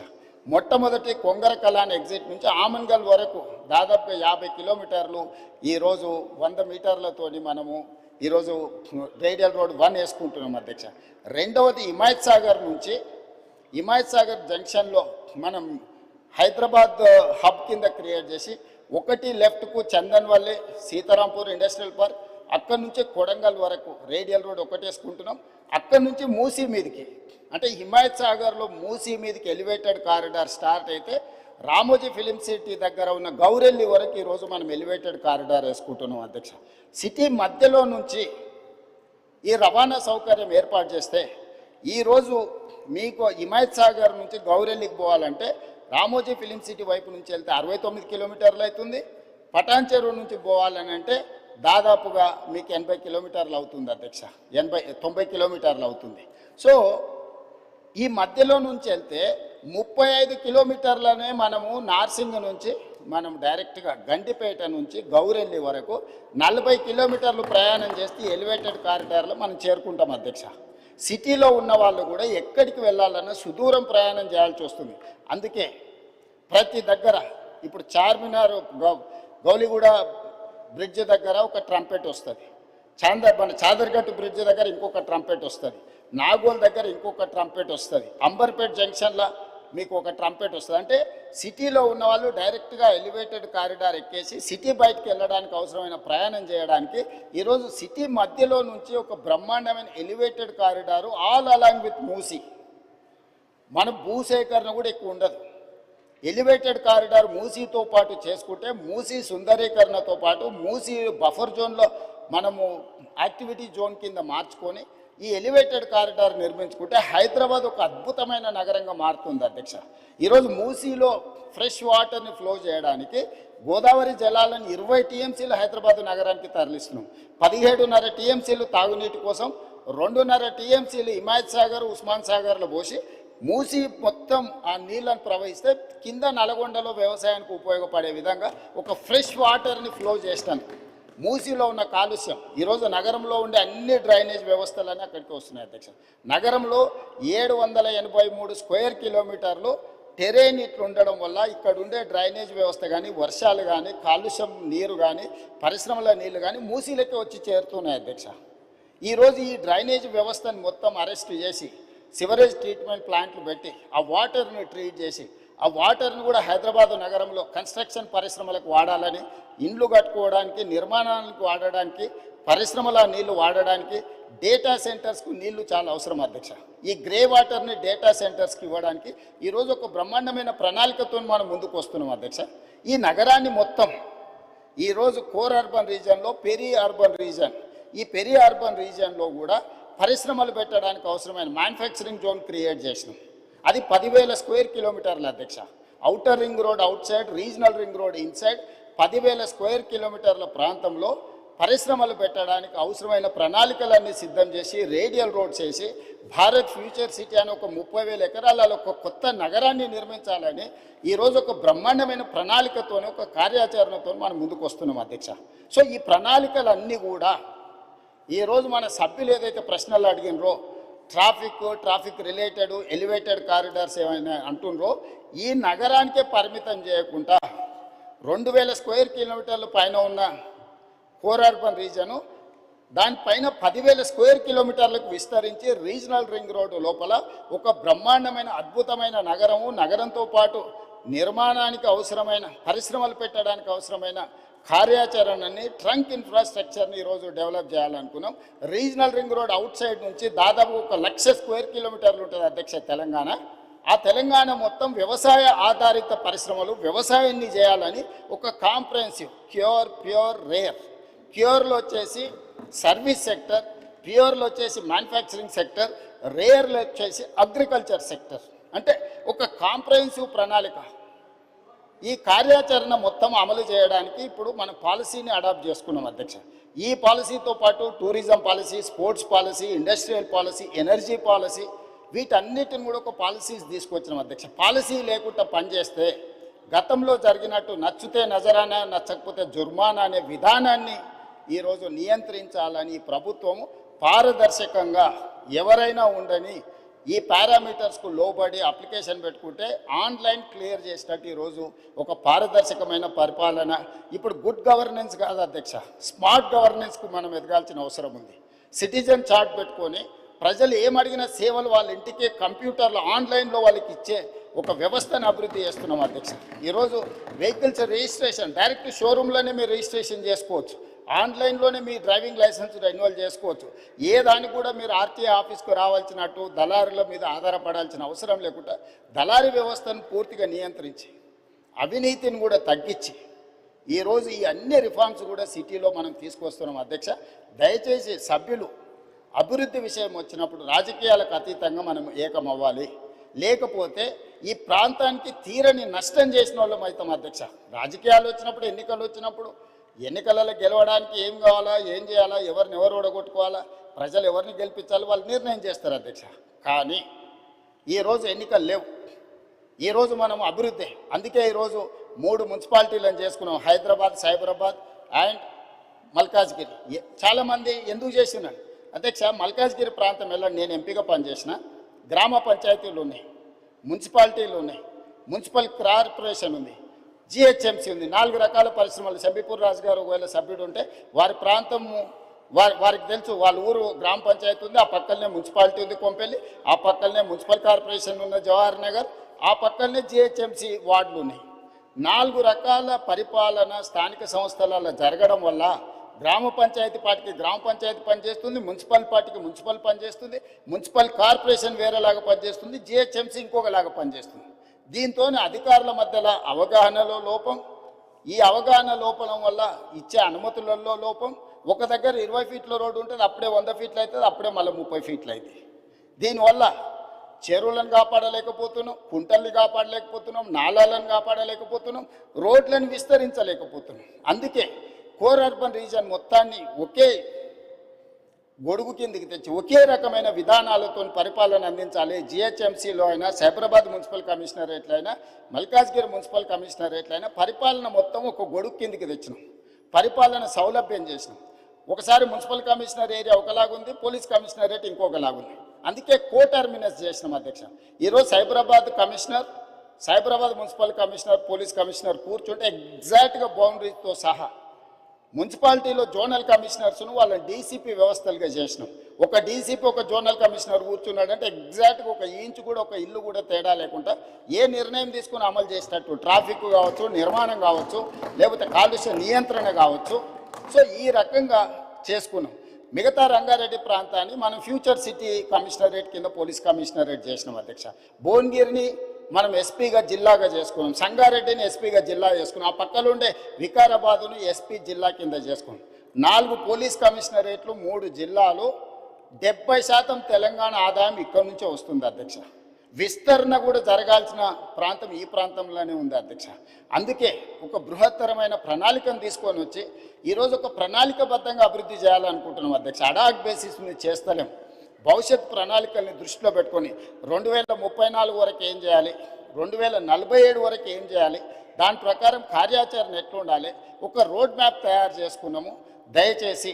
మొట్టమొదటి కొంగర కలాన్ ఎగ్జిట్ నుంచి ఆమన్గల్ వరకు దాదాపు 50 కిలోమీటర్లు ఈరోజు 100 మీటర్లతోని మనము ఈరోజు రేడియల్ రోడ్ 1 వేసుకుంటున్నాం అధ్యక్ష. రెండవది హిమాయత్ సాగర్ నుంచి హిమాయత్ సాగర్ జంక్షన్లో మనం హైదరాబాద్ హబ్ కింద క్రియేట్ చేసి ఒకటి లెఫ్ట్కు చందన్వల్లి సీతారాంపూర్ ఇండస్ట్రియల్ పార్క్, అక్కడి నుంచి కొడంగల్ వరకు రేడియల్ రోడ్ ఒకటి వేసుకుంటున్నాం. అక్కడి నుంచి మూసీ మీదకి, అంటే హిమాయత్ సాగర్లో మూసీ మీదకి ఎలివేటెడ్ కారిడార్ స్టార్ట్ అయితే రామోజీ ఫిలిం సిటీ దగ్గర ఉన్న గౌరెల్లి వరకు ఈరోజు మనం ఎలివేటెడ్ కారిడార్ వేసుకుంటున్నాం అధ్యక్ష. సిటీ మధ్యలో నుంచి ఈ రవాణా సౌకర్యం ఏర్పాటు చేస్తే ఈరోజు మీకు హిమాయత్ సాగర్ నుంచి గౌరెల్లికి పోవాలంటే రామోజీ ఫిలిం సిటీ వైపు నుంచి వెళ్తే 69 కిలోమీటర్లు అవుతుంది. పటాన్ చెరువు నుంచి పోవాలని అంటే దాదాపుగా మీకు 80 కిలోమీటర్లు అవుతుంది అధ్యక్ష, 90 కిలోమీటర్లు అవుతుంది. సో ఈ మధ్యలో నుంచి వెళ్తే 35 కిలోమీటర్లనే మనము నార్సింగ్ నుంచి మనం డైరెక్ట్గా గండిపేట నుంచి గౌరెల్లి వరకు 40 కిలోమీటర్లు ప్రయాణం చేస్తే ఎలివేటెడ్ కారిడార్లో మనం చేరుకుంటాం అధ్యక్ష. సిటీలో ఉన్న వాళ్ళు కూడా ఎక్కడికి వెళ్ళాలన్నా సుదూరం ప్రయాణం చేయాల్సి వస్తుంది. అందుకే ప్రతి దగ్గర ఇప్పుడు చార్మినార్ గౌలిగూడ బ్రిడ్జ్ దగ్గర ఒక ట్రంపెట్ వస్తుంది, చాదర్గట్టు బ్రిడ్జ్ దగ్గర ఇంకొక ట్రంపెట్ వస్తుంది, నాగోల్ దగ్గర ఇంకొక ట్రంపెట్ వస్తుంది, అంబర్పేట్ జంక్షన్లో మీకు ఒక ట్రంపెట్ వస్తుంది. అంటే సిటీలో ఉన్న వాళ్ళు డైరెక్ట్గా ఎలివేటెడ్ కారిడార్ ఎక్కేసి సిటీ బయటకు వెళ్ళడానికి అవసరమైన ప్రయాణం చేయడానికి ఈరోజు సిటీ మధ్యలో నుంచి ఒక బ్రహ్మాండమైన elevated corridor all along with Musi. మన భూసేకరణ కూడా ఎక్కువ ఉండదు. ఎలివేటెడ్ కారిడార్ మూసీతో పాటు చేసుకుంటే మూసీ సుందరీకరణతో పాటు మూసీ బఫర్ జోన్లో మనము యాక్టివిటీ జోన్ కింద మార్చుకొని ఈ ఎలివేటెడ్ కారిడార్ నిర్మించుకుంటే హైదరాబాద్ ఒక అద్భుతమైన నగరంగా మారుతుంది అధ్యక్ష. ఈరోజు మూసీలో ఫ్రెష్ వాటర్ని ఫ్లో చేయడానికి గోదావరి జలాలను 20 టీఎంసీలు హైదరాబాద్ నగరానికి తరలిస్తున్నాం. 17.5 టీఎంసీలు తాగునీటి కోసం, 2.5 టీఎంసీలు హిమాయత్ సాగర్ ఉస్మాన్ సాగర్లో పోసి మూసి మొత్తం ఆ నీళ్ళను ప్రవహిస్తే కింద నల్గొండలో వ్యవసాయానికి ఉపయోగపడే విధంగా ఒక ఫ్రెష్ వాటర్ని ఫ్లో చేస్తాను. మూసీలో ఉన్న కాలుష్యం ఈరోజు నగరంలో ఉండే అన్ని డ్రైనేజ్ వ్యవస్థలన్నీ అక్కడికి వస్తున్నాయి అధ్యక్ష. నగరంలో 783 స్క్వేర్ కిలోమీటర్లు టెరేన్ ఇట్లు ఉండడం వల్ల ఇక్కడ ఉండే డ్రైనేజ్ వ్యవస్థ కానీ, వర్షాలు కానీ, కాలుష్యం నీరు కానీ, పరిశ్రమల నీళ్లు కానీ మూసీలకే వచ్చి చేరుతున్నాయి అధ్యక్ష. ఈరోజు ఈ డ్రైనేజ్ వ్యవస్థను మొత్తం అరెస్ట్ చేసి సివరేజ్ ట్రీట్మెంట్ ప్లాంట్లు పెట్టి ఆ వాటర్ని ట్రీట్ చేసి ఆ వాటర్ని కూడా హైదరాబాద్ నగరంలో కన్స్ట్రక్షన్ పరిశ్రమలకు వాడాలని, ఇండ్లు కట్టుకోవడానికి, నిర్మాణాలకు వాడడానికి, పరిశ్రమల నీళ్లు వాడడానికి, డేటా సెంటర్స్కు నీళ్లు చాలా అవసరం అధ్యక్ష. ఈ గ్రే వాటర్ని డేటా సెంటర్స్కి ఇవ్వడానికి ఈరోజు ఒక బ్రహ్మాండమైన ప్రణాళికతో మనం ముందుకు వస్తున్నాం అధ్యక్ష. ఈ నగరాన్ని మొత్తం ఈరోజు కోర్ అర్బన్ రీజియన్లో పెరి అర్బన్ రీజియన్, ఈ పెరి అర్బన్ రీజియన్లో కూడా పరిశ్రమలు పెట్టడానికి అవసరమైన మ్యానుఫ్యాక్చరింగ్ జోన్ క్రియేట్ చేసినాం. అది 10,000 స్క్వేర్ కిలోమీటర్ల అధ్యక్ష. Outer ring road out side, regional ring road inside 10,000 square కిలోమీటర్ల ప్రాంతంలో పరిశ్రమలు పెట్టడానికి అవసరమైన ప్రణాళికలన్నీ సిద్ధం చేసి రేడియల్ రోడ్స్ చేసి భారత్ ఫ్యూచర్ సిటీ అని ఒక 30,000 ఎకరాలలో ఒక కొత్త నగరాన్ని నిర్మించాలని ఈరోజు ఒక బ్రహ్మాండమైన ప్రణాళికతోనే ఒక కార్యాచరణతో మనం ముందుకు వస్తున్నాం అధ్యక్ష. సో ఈ ప్రణాళికలన్నీ కూడా ఈరోజు మన సభ్యులు ఏదైతే ప్రశ్నలు అడిగినరో ట్రాఫిక్ రిలేటెడ్ ఎలివేటెడ్ కారిడార్స్ ఏమైనా అంటుండ్రో ఈ నగరానికే పరిమితం చేయకుండా 2,000 స్క్వేర్ కిలోమీటర్ల పైన ఉన్న కోర్ అర్బన్ రీజను దానిపైన 10,000 స్క్వేర్ కిలోమీటర్లకు విస్తరించి రీజనల్ రింగ్ రోడ్డు లోపల ఒక బ్రహ్మాండమైన అద్భుతమైన నగరంతో పాటు నిర్మాణానికి అవసరమైన పరిశ్రమలు పెట్టడానికి అవసరమైన కార్యాచరణని ట్రంక్ ఇన్ఫ్రాస్ట్రక్చర్ని ఈరోజు డెవలప్ చేయాలనుకున్నాం. Regional ring road outside నుంచి దాదాపు 1,00,000 స్క్వేర్ కిలోమీటర్లు ఉంటుంది అధ్యక్ష తెలంగాణ. ఆ తెలంగాణ మొత్తం వ్యవసాయ ఆధారిత పరిశ్రమలు వ్యవసాయాన్ని చేయాలని ఒక కాంప్రహెన్సివ్ ప్యూర్ రేర్, ప్యూర్లో వచ్చేసి సర్వీస్ సెక్టర్, ప్యూర్లో వచ్చేసి మ్యానుఫ్యాక్చరింగ్ సెక్టర్, రేర్లో వచ్చేసి అగ్రికల్చర్ సెక్టర్, అంటే ఒక కాంప్రహెన్సివ్ ప్రణాళిక ఈ కార్యాచరణ మొత్తం అమలు చేయడానికి ఇప్పుడు మన పాలసీని అడాప్ట్ చేసుకున్నాం అధ్యక్ష. ఈ పాలసీతో పాటు tourism policy, sports policy, industrial policy, energy policy, వీటన్నిటిని కూడా ఒక పాలసీస్ తీసుకొచ్చినాం అధ్యక్ష. పాలసీ లేకుండా పనిచేస్తే గతంలో జరిగినట్టు నచ్చితే నజరానా, నచ్చకపోతే జుర్మానా అనే విధానాన్ని ఈరోజు నియంత్రించాలని ప్రభుత్వము పారదర్శకంగా ఎవరైనా ఉండని ఈ పారామీటర్స్కు లోబడి అప్లికేషన్ పెట్టుకుంటే ఆన్లైన్ క్లియర్ చేసినట్టు ఈరోజు ఒక పారదర్శకమైన పరిపాలన. ఇప్పుడు గుడ్ గవర్నెన్స్ కాదు అధ్యక్ష, స్మార్ట్ గవర్నెన్స్కు మనం ఎదగాల్సిన అవసరం ఉంది. సిటిజన్ చార్ట్ పెట్టుకొని ప్రజలు ఏమడిగిన సేవలు వాళ్ళ ఇంటికే కంప్యూటర్లో ఆన్లైన్లో వాళ్ళకి ఇచ్చే ఒక వ్యవస్థను అభివృద్ధి చేస్తున్నాం అధ్యక్ష. ఈరోజు వెహికల్స్ రిజిస్ట్రేషన్ డైరెక్ట్ షోరూంలోనే మీరు రిజిస్ట్రేషన్ చేసుకోవచ్చు, ఆన్లైన్లోనే మీ డ్రైవింగ్ లైసెన్స్ రెన్యువల్ చేసుకోవచ్చు. ఏ దానికి కూడా మీరు ఆర్టీఐ ఆఫీస్కు రావాల్సినట్టు దళారుల మీద ఆధారపడాల్సిన అవసరం లేకుండా దళారీ వ్యవస్థను పూర్తిగా నియంత్రించి అవినీతిని కూడా తగ్గించి ఈరోజు ఈ అన్ని రిఫార్మ్స్ కూడా సిటీలో మనం తీసుకొస్తున్నాం అధ్యక్ష. దయచేసి సభ్యులు అభివృద్ధి విషయం వచ్చినప్పుడు రాజకీయాలకు అతీతంగా మనం ఏకమవ్వాలి, లేకపోతే ఈ ప్రాంతానికి తీరని నష్టం చేసిన వాళ్ళం అవుతాం అధ్యక్ష. రాజకీయాలు వచ్చినప్పుడు, ఎన్నికలు వచ్చినప్పుడు ఎన్నికలలో గెలవడానికి ఏం కావాలా, ఏం చేయాలా, ఎవరిని ఎవరు ఓడగొట్టుకోవాలా, ప్రజలు ఎవరిని గెలిపించాలి వాళ్ళు నిర్ణయం చేస్తారు అధ్యక్ష. కానీ ఈరోజు ఎన్నికలు లేవు, ఈరోజు మనం అభివృద్ధి. అందుకే ఈరోజు 3 మున్సిపాలిటీలను చేసుకున్నాం, హైదరాబాద్, సైబరాబాద్ అండ్ మల్కాజ్గిరి. చాలామంది ఎందుకు చేసినాను అధ్యక్ష, మల్కాజ్గిరి ప్రాంతం వెళ్ళండి, నేను ఎంపీగా పనిచేసిన. గ్రామ పంచాయతీలు ఉన్నాయి, మున్సిపాలిటీలు ఉన్నాయి, మున్సిపల్ కార్పొరేషన్ ఉంది, జిహెచ్ఎంసీ ఉంది, 4 రకాల పరిశ్రమలు. శంబీపూర్ రాజు గారు ఒకవేళ సభ్యుడు ఉంటే వారి ప్రాంతము వారికి తెలుసు, వాళ్ళ ఊరు గ్రామ పంచాయతీ ఉంది, ఆ పక్కనే మున్సిపాలిటీ ఉంది కొంపెల్లి, ఆ పక్కనే మున్సిపల్ కార్పొరేషన్ ఉన్న జవహర్ నగర్, ఆ పక్కనే జిహెచ్ఎంసీ వార్డులు ఉన్నాయి. 4 రకాల పరిపాలన స్థానిక సంస్థలలో జరగడం వల్ల గ్రామ పంచాయతీ పార్టీకి గ్రామ పంచాయతీ పనిచేస్తుంది, మున్సిపల్ పార్టీకి మున్సిపల్ పనిచేస్తుంది, మున్సిపల్ కార్పొరేషన్ వేరేలాగా పనిచేస్తుంది, జిహెచ్ఎంసీ ఇంకొకలాగా పనిచేస్తుంది. దీంతో అధికారుల మధ్యలో అవగాహనలో లోపం, ఈ అవగాహన లోపం వల్ల ఇచ్చే అనుమతులలో లోపం. ఒక దగ్గర 20 ఫీట్ల రోడ్డు ఉంటుంది, అప్పుడే 100 ఫీట్లు అవుతుంది, అప్పుడే మళ్ళీ 30 ఫీట్లు అవుతుంది. దీనివల్ల చెరువులను కాపాడలేకపోతున్నాం, కుంటల్ని కాపాడలేకపోతున్నాం, నాళాలను కాపాడలేకపోతున్నాం, రోడ్లను విస్తరించలేకపోతున్నాం. అందుకే కోర్ అర్బన్ రీజన్ మొత్తాన్ని ఒకే గొడుగు కిందికి తెచ్చి ఒకే రకమైన విధానాలతో పరిపాలన అందించాలి. జిహెచ్ఎంసీలో అయినా, సైబరాబాద్ మున్సిపల్ కమిషనరేట్లో అయినా, మల్కాజ్గిరి మున్సిపల్ కమిషనరేట్లో అయినా పరిపాలన మొత్తం ఒక గొడుగు కిందికి తెచ్చినాం, పరిపాలన సౌలభ్యం చేసినాం. ఒకసారి మున్సిపల్ కమిషనర్ ఏరియా ఒకలాగుంది, పోలీస్ కమిషనరేట్ ఇంకొకలాగుంది. అందుకే కోటర్మినస్ చేసినాం అధ్యక్ష. ఈరోజు Cyberabad commissioner, Cyberabad municipal commissioner, police commissioner కూర్చుంటే ఎగ్జాక్ట్గా బౌండరీతో సహా మున్సిపాలిటీలో జోనల్ కమిషనర్స్ను వాళ్ళని డీసీపీ వ్యవస్థలుగా చేసినాం. ఒక డీసీపీ ఒక జోనల్ కమిషనర్ కూర్చున్నాడంటే ఎగ్జాక్ట్గా ఒక ఇంచు కూడా, ఒక ఇల్లు కూడా తేడా లేకుండా ఏ నిర్ణయం తీసుకుని అమలు చేసినట్టు, ట్రాఫిక్ కావచ్చు, నిర్మాణం కావచ్చు, లేకపోతే కాలుష్య నియంత్రణ కావచ్చు. సో ఈ రకంగా చేసుకున్నాం. మిగతా రంగారెడ్డి ప్రాంతాన్ని మనం ఫ్యూచర్ సిటీ కమిషనరేట్ కింద పోలీస్ కమిషనరేట్ చేసినాం అధ్యక్ష. భువనగిరిని మనం ఎస్పీగా జిల్లాగా చేసుకున్నాం, సంగారెడ్డిని ఎస్పీగా జిల్లా చేసుకున్నాం, ఆ పక్కన ఉండే వికారాబాదును ఎస్పీ జిల్లా కింద చేసుకున్నాం. 4 పోలీస్ కమిషనరేట్లు, 3 జిల్లాలు, 70% తెలంగాణ ఆదాయం ఇక్కడి నుంచే వస్తుంది అధ్యక్ష. విస్తరణ కూడా జరగాల్సిన ప్రాంతం ఈ ప్రాంతంలోనే ఉంది అధ్యక్ష. అందుకే ఒక బృహత్తరమైన ప్రణాళికను తీసుకొని వచ్చి ఈరోజు ఒక ప్రణాళికబద్ధంగా అభివృద్ధి చేయాలనుకుంటున్నాం అధ్యక్ష. అడాక్ బేసిస్ మీద చేస్తలేం. భవిష్యత్ ప్రణాళికల్ని దృష్టిలో పెట్టుకొని 2034 వరకు ఏం చేయాలి, 2047 వరకు ఏం చేయాలి, దాని ప్రకారం కార్యాచరణ ఎట్లా ఉండాలి, ఒక రోడ్ మ్యాప్ తయారు చేసుకున్నాము. దయచేసి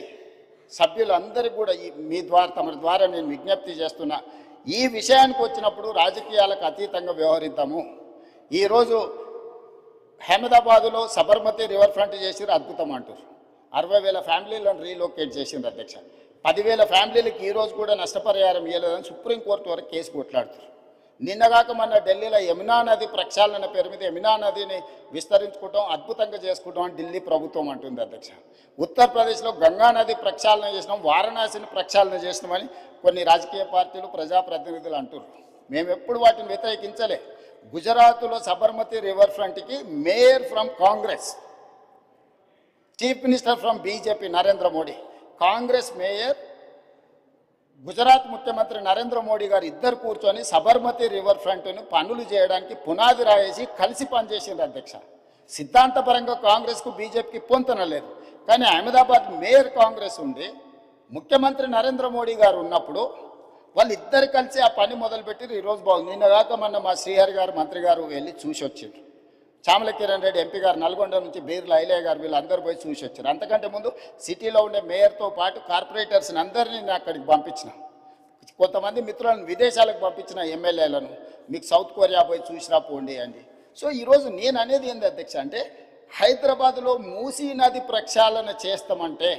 సభ్యులందరికీ కూడా మీ ద్వారా, తమ ద్వారా నేను విజ్ఞప్తి చేస్తున్నా, ఈ విషయానికి వచ్చినప్పుడు రాజకీయాలకు అతీతంగా వ్యవహరిద్దాము. ఈరోజు అహ్మదాబాదులో సబర్మతి రివర్ ఫ్రంట్ చేసిరు, అద్భుతం అంటారు. 60,000 ఫ్యామిలీలను రీలొకేట్ చేసింది అధ్యక్ష. 10,000 ఫ్యామిలీలకు ఈరోజు కూడా నష్టపరిహారం ఇవ్వలేదని సుప్రీంకోర్టు వరకు కేసు కొట్లాడుతారు. నిన్నగాక మన ఢిల్లీలో యమునా నది ప్రక్షాళన పేరు మీద యమునా నదిని విస్తరించుకుంటాం, అద్భుతంగా చేసుకుంటాం అని ఢిల్లీ ప్రభుత్వం అంటుంది అధ్యక్ష. ఉత్తరప్రదేశ్లో గంగా నది ప్రక్షాళన చేసినాం, వారణాసిని ప్రక్షాళన చేసినామని కొన్ని రాజకీయ పార్టీలు, ప్రజాప్రతినిధులు అంటున్నారు. మేము ఎప్పుడు వాటిని వ్యతిరేకించలే. గుజరాత్లో సబర్మతి రివర్ ఫ్రంట్కి mayor from Congress, chief minister from BJP Narendra Modi, Congress mayor, Gujarat ముఖ్యమంత్రి నరేంద్ర మోడీ గారు ఇద్దరు కూర్చొని సబర్మతి రివర్ ఫ్రంట్ను పనులు చేయడానికి పునాది రాయేసి కలిసి పనిచేసింది అధ్యక్ష. సిద్ధాంతపరంగా కాంగ్రెస్కు బీజేపీకి పొంతన లేదు. కానీ అహ్మదాబాద్ మేయర్ కాంగ్రెస్ ఉండి ముఖ్యమంత్రి నరేంద్ర మోడీ గారు ఉన్నప్పుడు వాళ్ళిద్దరు కలిసి ఆ పని మొదలుపెట్టి ఈరోజు బాగుంది. నిన్న కాక మొన్న మా శ్రీహరి గారు మంత్రి గారు వెళ్ళి చూసి వచ్చారు. చామల కిరణ్ రెడ్డి ఎంపీ గారు నల్గొండ నుంచి బీర్ల ఐలయ్య గారు వీళ్ళందరూ పోయి చూసి వచ్చారు. అంతకంటే ముందు సిటీలో ఉండే మేయర్తో పాటు కార్పొరేటర్స్ని అందరినీ నేను అక్కడికి పంపించిన, కొంతమంది మిత్రులను విదేశాలకు పంపించిన ఎమ్మెల్యేలను మీకు సౌత్ కొరియా పోయి చూసిరా పోండి అండి. సో ఈరోజు నేను అనేది ఏంది అధ్యక్ష అంటే హైదరాబాద్లో మూసీ నది ప్రక్షాళన చేస్తామంటే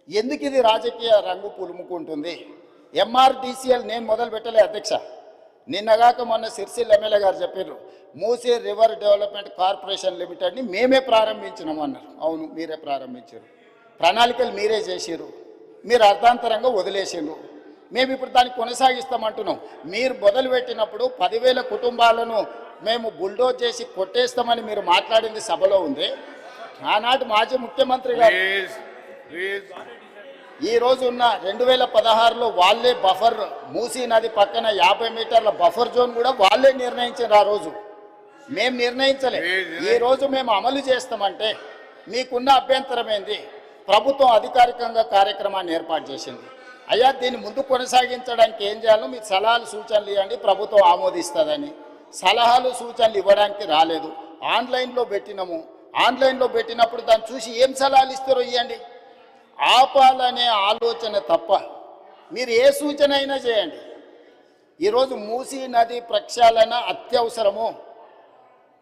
ఎందుకు ఇది రాజకీయ రంగు పులుముకుంటుంది? ఎంఆర్డీసీఎల్ నేను మొదలు పెట్టలే అధ్యక్ష. నిన్నగాక మొన్న సిరిసిల్ల ఎమ్మెల్యే గారు చెప్పారు మూసీ రివర్ డెవలప్మెంట్ కార్పొరేషన్ లిమిటెడ్ని మేమే ప్రారంభించినాము అన్నారు. అవును, మీరే ప్రారంభించారు, ప్రణాళికలు మీరే చేసారు, మీరు అర్థాంతరంగా వదిలేసారు. మేము ఇప్పుడు దాన్ని కొనసాగిస్తామంటున్నాం. మీరు మొదలుపెట్టినప్పుడు 10,000 కుటుంబాలను మేము బుల్డోజ్ చేసి కొట్టేస్తామని మీరు మాట్లాడింది సభలో ఉంది. ఆనాటి మాజీ ముఖ్యమంత్రి గారు ఈ రోజు ఉన్న 2016లో వాళ్ళే బఫర్ మూసీ నది పక్కన 50 మీటర్ల బఫర్ జోన్ కూడా వాళ్ళే నిర్ణయించారు. ఆ రోజు మేము నిర్ణయించలే. ఈ రోజు మేము అమలు చేస్తామంటే మీకున్న అభ్యంతరం ఏంది? ప్రభుత్వం అధికారికంగా కార్యక్రమాన్ని ఏర్పాటు చేసింది. అయ్యా దీన్ని ముందు కొనసాగించడానికి ఏం చేయాలో మీకు సలహాలు సూచనలు ఇవ్వండి, ప్రభుత్వం ఆమోదిస్తుందని. సలహాలు సూచనలు ఇవ్వడానికి రాలేదు. ఆన్లైన్లో పెట్టినాము. ఆన్లైన్లో పెట్టినప్పుడు దాన్ని చూసి ఏం సలహాలు ఇస్తారో ఇవ్వండి. ఆపాలనే ఆలోచన తప్ప మీరు ఏ సూచన అయినా చేయండి. ఈరోజు మూసీ నది ప్రక్షాళన అత్యవసరము.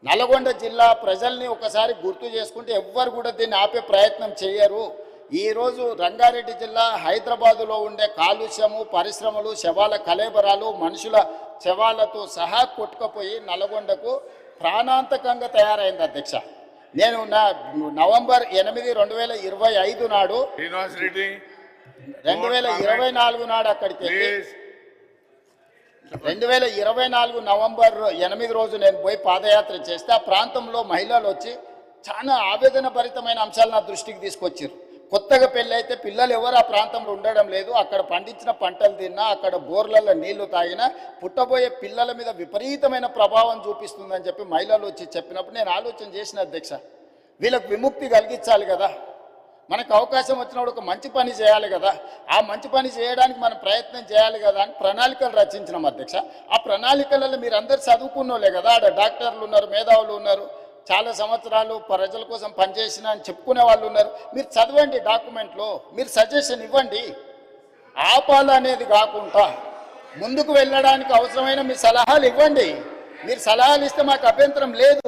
నల్గొండ జిల్లా ప్రజల్ని ఒకసారి గుర్తు చేసుకుంటే ఎవ్వరు కూడా దీన్ని ఆపే ప్రయత్నం చేయరు. ఈరోజు రంగారెడ్డి జిల్లా హైదరాబాదులో ఉండే కాలుష్యము, పరిశ్రమలు, శవాల కలేబరాలు, మనుషుల శవాలతో సహా కొట్టుకుపోయి నల్గొండకు ప్రాణాంతకంగా తయారైంది అధ్యక్ష. నేను నవంబర్ 8, 2025 నాడు 2024 నాడు అక్కడికి వెళ్ళి 2024 నవంబర్ 8 రోజు నేను పోయి పాదయాత్ర చేస్తే ఆ ప్రాంతంలో మహిళలు వచ్చి చాలా ఆవేదన భరితమైన అంశాలు నా దృష్టికి తీసుకొచ్చారు. కొత్తగా పెళ్ళి అయితే పిల్లలు ఎవరు ఆ ప్రాంతంలో ఉండడం లేదు, అక్కడ పండించిన పంటలు తిన్నా, అక్కడ బోర్లలో నీళ్లు తాగినా పుట్టబోయే పిల్లల మీద విపరీతమైన ప్రభావం చూపిస్తుందని చెప్పి మహిళలు వచ్చి చెప్పినప్పుడు నేను ఆలోచన చేసిన అధ్యక్ష, వీళ్ళకు విముక్తి కలిగించాలి కదా, మనకు అవకాశం వచ్చినప్పుడు ఒక మంచి పని చేయాలి కదా, ఆ మంచి పని చేయడానికి మనం ప్రయత్నం చేయాలి కదా అని ప్రణాళికలు రచించినాం అధ్యక్ష. ఆ ప్రణాళికలలో మీరు అందరు చదువుకున్నోలే కదా, ఆడ డాక్టర్లు ఉన్నారు, మేధావులు ఉన్నారు, చాలా సంవత్సరాలు ప్రజల కోసం పనిచేసిన అని చెప్పుకునే వాళ్ళు ఉన్నారు. మీరు చదవండి, డాక్యుమెంట్లో మీరు సజెషన్ ఇవ్వండి. ఆపాలనేది కాకుండా ముందుకు వెళ్ళడానికి అవసరమైన మీ సలహాలు ఇవ్వండి. మీరు సలహాలు ఇస్తే మాకు అభ్యంతరం లేదు,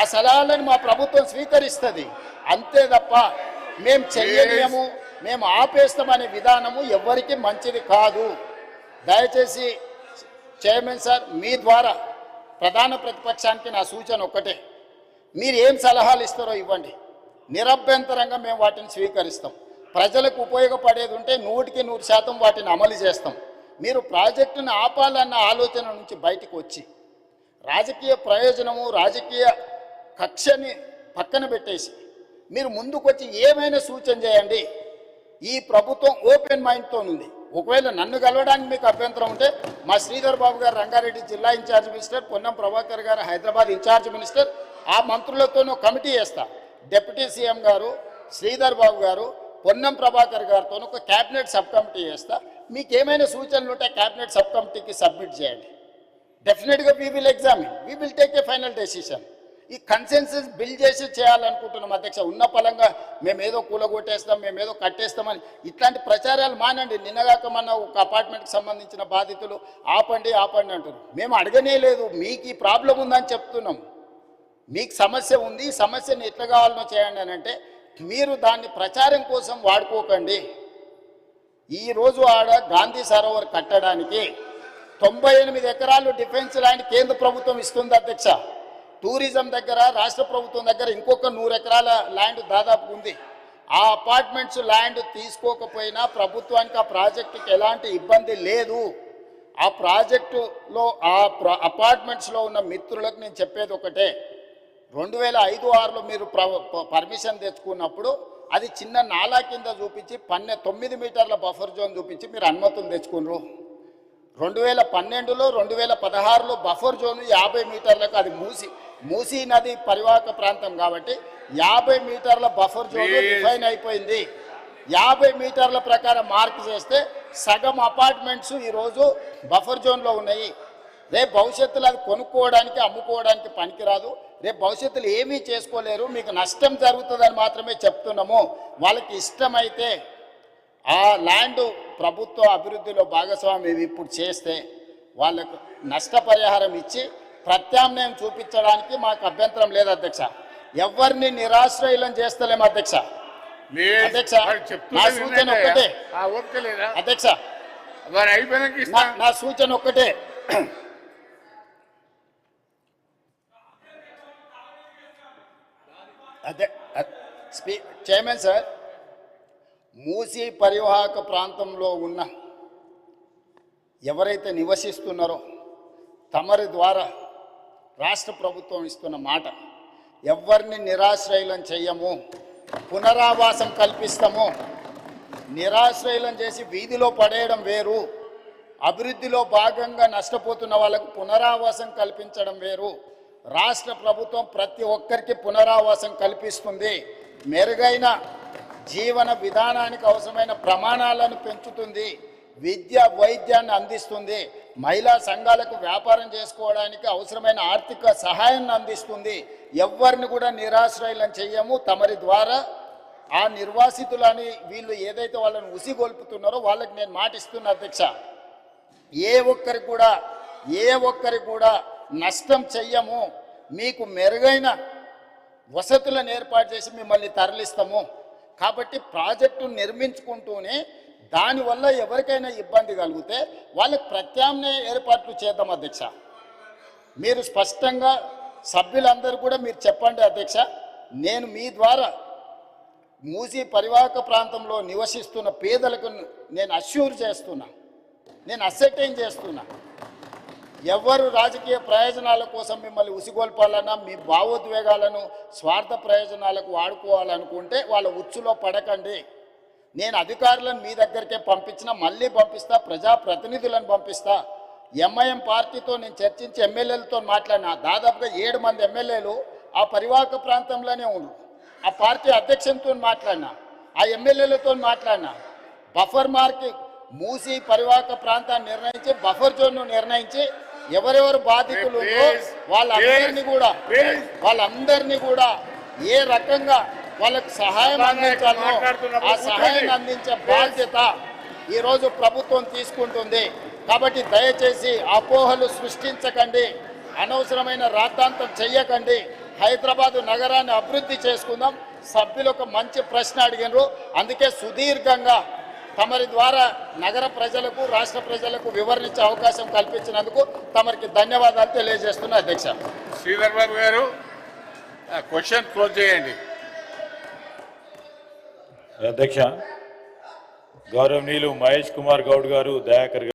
ఆ సలహాలను మా ప్రభుత్వం స్వీకరిస్తుంది. అంతే తప్ప మేము చెయ్యలేము, మేము ఆపేస్తామనే విధానము ఎవరికి మంచిది కాదు. దయచేసి చైర్మన్ సార్, మీ ద్వారా ప్రధాన ప్రతిపక్షానికి నా సూచన ఒక్కటే, మీరు ఏం సలహాలు ఇస్తారో ఇవ్వండి, నిరభ్యంతరంగా మేము వాటిని స్వీకరిస్తాం. ప్రజలకు ఉపయోగపడేది ఉంటే 100% వాటిని అమలు చేస్తాం. మీరు ప్రాజెక్టును ఆపాలన్న ఆలోచన నుంచి బయటకు వచ్చి రాజకీయ ప్రయోజనము, రాజకీయ కక్షని పక్కన పెట్టేసి మీరు ముందుకు వచ్చి ఏమైనా సూచన చేయండి. ఈ ప్రభుత్వం ఓపెన్ మైండ్తో ఉంది. ఒకవేళ నన్ను కలవడానికి మీకు అభ్యంతరం ఉంటే మా శ్రీధర్ బాబు గారు రంగారెడ్డి జిల్లా ఇన్ఛార్జ్ మినిస్టర్, పొన్నం ప్రభాకర్ గారు హైదరాబాద్ ఇన్ఛార్జ్ మినిస్టర్, ఆ మంత్రులతోనూ కమిటీ వేస్తా. డిప్యూటీ సీఎం గారు, శ్రీధర్ బాబు గారు, పొన్నం ప్రభాకర్ గారితో ఒక క్యాబినెట్ సబ్ కమిటీ వేస్తా. మీకు ఏమైనా సూచనలు ఉంటే క్యాబినెట్ సబ్ కమిటీకి సబ్మిట్ చేయండి. డెఫినెట్గా we will examine, we will take a final decision. ఈ కన్సెన్సస్ బిల్డ్ చేసి చేయాలనుకుంటున్నాం అధ్యక్ష. ఉన్న పలంగా మేమేదో కూలగొట్టేస్తాం, మేమేదో కట్టేస్తామని ఇట్లాంటి ప్రచారాలు మానండి. నిన్నగాక మన ఒక అపార్ట్మెంట్కి సంబంధించిన బాధితులు ఆపండి ఆపండి అంటారు. మేము అడగనే లేదు, మీకు ఈ ప్రాబ్లం ఉందని చెప్తున్నాం. మీకు సమస్య ఉంది, ఈ సమస్యను ఎట్లా కావాలనో చేయండి అని అంటే మీరు దాన్ని ప్రచారం కోసం వాడుకోకండి. ఈరోజు ఆడ గాంధీ సరోవర్ కట్టడానికి 98 ఎకరాలు డిఫెన్స్ ల్యాండ్ కేంద్ర ప్రభుత్వం ఇస్తుంది అధ్యక్ష. టూరిజం దగ్గర రాష్ట్ర ప్రభుత్వం దగ్గర ఇంకొక 100 ఎకరాల ల్యాండ్ దాదాపు ఉంది. ఆ అపార్ట్మెంట్స్ ల్యాండ్ తీసుకోకపోయినా ప్రభుత్వానికి ఆ ప్రాజెక్టుకి ఎలాంటి ఇబ్బంది లేదు. ఆ ప్రాజెక్టులో అపార్ట్మెంట్స్లో ఉన్న మిత్రులకు నేను చెప్పేది ఒకటే, 2005-06లో మీరు పర్మిషన్ తెచ్చుకున్నప్పుడు అది చిన్న నాలా కింద చూపించి 9 మీటర్ల బఫర్ జోన్ చూపించి మీరు అనుమతులు తెచ్చుకున్నారు. 2012లో 2016లో బఫర్ జోన్ 50 మీటర్లకు, అది మూసీ నది పరివాహక ప్రాంతం కాబట్టి 50 మీటర్ల బఫర్ జోన్ డిఫైన్ అయిపోయింది. 50 మీటర్ల ప్రకారం మార్క్ చేస్తే సగం అపార్ట్మెంట్స్ ఈరోజు బఫర్ జోన్లో ఉన్నాయి. రేపు భవిష్యత్తులో అది కొనుక్కోవడానికి అమ్ముకోవడానికి పనికిరాదు. రేపు భవిష్యత్తులో ఏమీ చేసుకోలేరు, మీకు నష్టం జరుగుతుందని మాత్రమే చెప్తున్నాము. వాళ్ళకి ఇష్టమైతే ఆ ల్యాండ్ ప్రభుత్వ అభివృద్ధిలో భాగస్వామ్యం ఇప్పుడు చేస్తే వాళ్ళకు నష్టపరిహారం ఇచ్చి ప్రత్యామ్నాయం చూపించడానికి మాకు అభ్యంతరం లేదు అధ్యక్ష. ఎవరిని నిరాశ్రయులను చేస్తలేము అధ్యక్ష. అధ్యక్ష నా సూచన ఒక్కటే అధ్యక్ష, నా సూచన ఒక్కటే. చైర్మన్ సార్, మూసీ పరివాహక ప్రాంతంలో ఉన్న ఎవరైతే నివసిస్తున్నారో తమరి ద్వారా రాష్ట్ర ప్రభుత్వం ఇస్తున్న మాట, ఎవరిని నిరాశ్రయులను చెయ్యము, పునరావాసం కల్పిస్తాము. నిరాశ్రయులను చేసి వీధిలో పడేయడం వేరు, అభివృద్ధిలో భాగంగా నష్టపోతున్న వాళ్ళకు పునరావాసం కల్పించడం వేరు. రాష్ట్ర ప్రభుత్వం ప్రతి ఒక్కరికి పునరావాసం కల్పిస్తుంది, మెరుగైన జీవన విధానానికి అవసరమైన ప్రమాణాలను పెంచుతుంది, విద్య వైద్యాన్ని అందిస్తుంది, మహిళా సంఘాలకు వ్యాపారం చేసుకోవడానికి అవసరమైన ఆర్థిక సహాయాన్ని అందిస్తుంది. ఎవరిని కూడా నిరాశ్రయులను చెయ్యము. తమరి ద్వారా ఆ నిర్వాసితులని వీళ్ళు ఏదైతే వాళ్ళని ఉసిగొల్పుతున్నారో వాళ్ళకి నేను మాటిస్తున్నా అధ్యక్ష, ఏ ఒక్కరికి కూడా నష్టం చెయ్యము. మీకు మెరుగైన వసతులను ఏర్పాటు చేసి మిమ్మల్ని తరలిస్తాము. కాబట్టి ప్రాజెక్టు నిర్మించుకుంటూనే దానివల్ల ఎవరికైనా ఇబ్బంది కలిగితే వాళ్ళకి ప్రత్యామ్నాయ ఏర్పాట్లు చేద్దాం అధ్యక్ష. మీరు స్పష్టంగా సభ్యులందరూ కూడా మీరు చెప్పండి అధ్యక్ష. నేను మీ ద్వారా మూసీ పరివాహక ప్రాంతంలో నివసిస్తున్న పేదలకు నేను అష్యూర్ చేస్తున్నా, నేను అసెర్టైన్ చేస్తున్నా, ఎవరు రాజకీయ ప్రయోజనాల కోసం మిమ్మల్ని ఉసిగొల్పాలన్నా మీ భావోద్వేగాలను స్వార్థ ప్రయోజనాలకు వాడుకోవాలనుకుంటే వాళ్ళ ఉచ్చులో పడకండి. నేను అధికారులను మీ దగ్గరికే పంపించినా, మళ్ళీ పంపిస్తా, ప్రజాప్రతినిధులను పంపిస్తా. ఎంఐఎం పార్టీతో నేను చర్చించి ఎమ్మెల్యేలతో మాట్లాడినా, దాదాపుగా 7 మంది ఎమ్మెల్యేలు ఆ పరివాహక ప్రాంతంలోనే ఉన్నారు. ఆ పార్టీ అధ్యక్షునితో మాట్లాడినా, ఆ ఎమ్మెల్యేలతో మాట్లాడినా, బఫర్ మార్క్ మూసీ పరివాహక ప్రాంతాన్ని నిర్ణయించి బఫర్ జోన్ను నిర్ణయించి ఎవరెవరు బాధితులు వాళ్ళందరినీ కూడా ఏ రకంగా వాళ్ళకు సహాయం అందించాలో ఆ సహాయాన్ని అందించే బాధ్యత ఈరోజు ప్రభుత్వం తీసుకుంటుంది. కాబట్టి దయచేసి అపోహలు సృష్టించకండి, అనవసరమైన రాద్ధాంతం చెయ్యకండి. హైదరాబాదు నగరాన్ని అభివృద్ధి చేసుకుందాం. సభ్యులు ఒక మంచి ప్రశ్న అడిగినారు, అందుకే సుదీర్ఘంగా తమరి ద్వారా నగర ప్రజలకు రాష్ట్ర ప్రజలకు వివరించే అవకాశం కల్పించినందుకు తమరికి ధన్యవాదాలు తెలియజేస్తున్నా అధ్యక్ష. శ్రీధర్ బాబు గారు క్వశ్చన్ క్లోజ్ చేయండి. అధ్యక్ష, గౌరవనీయులు మహేష్ కుమార్ గౌడ్ గారు, దయాకర్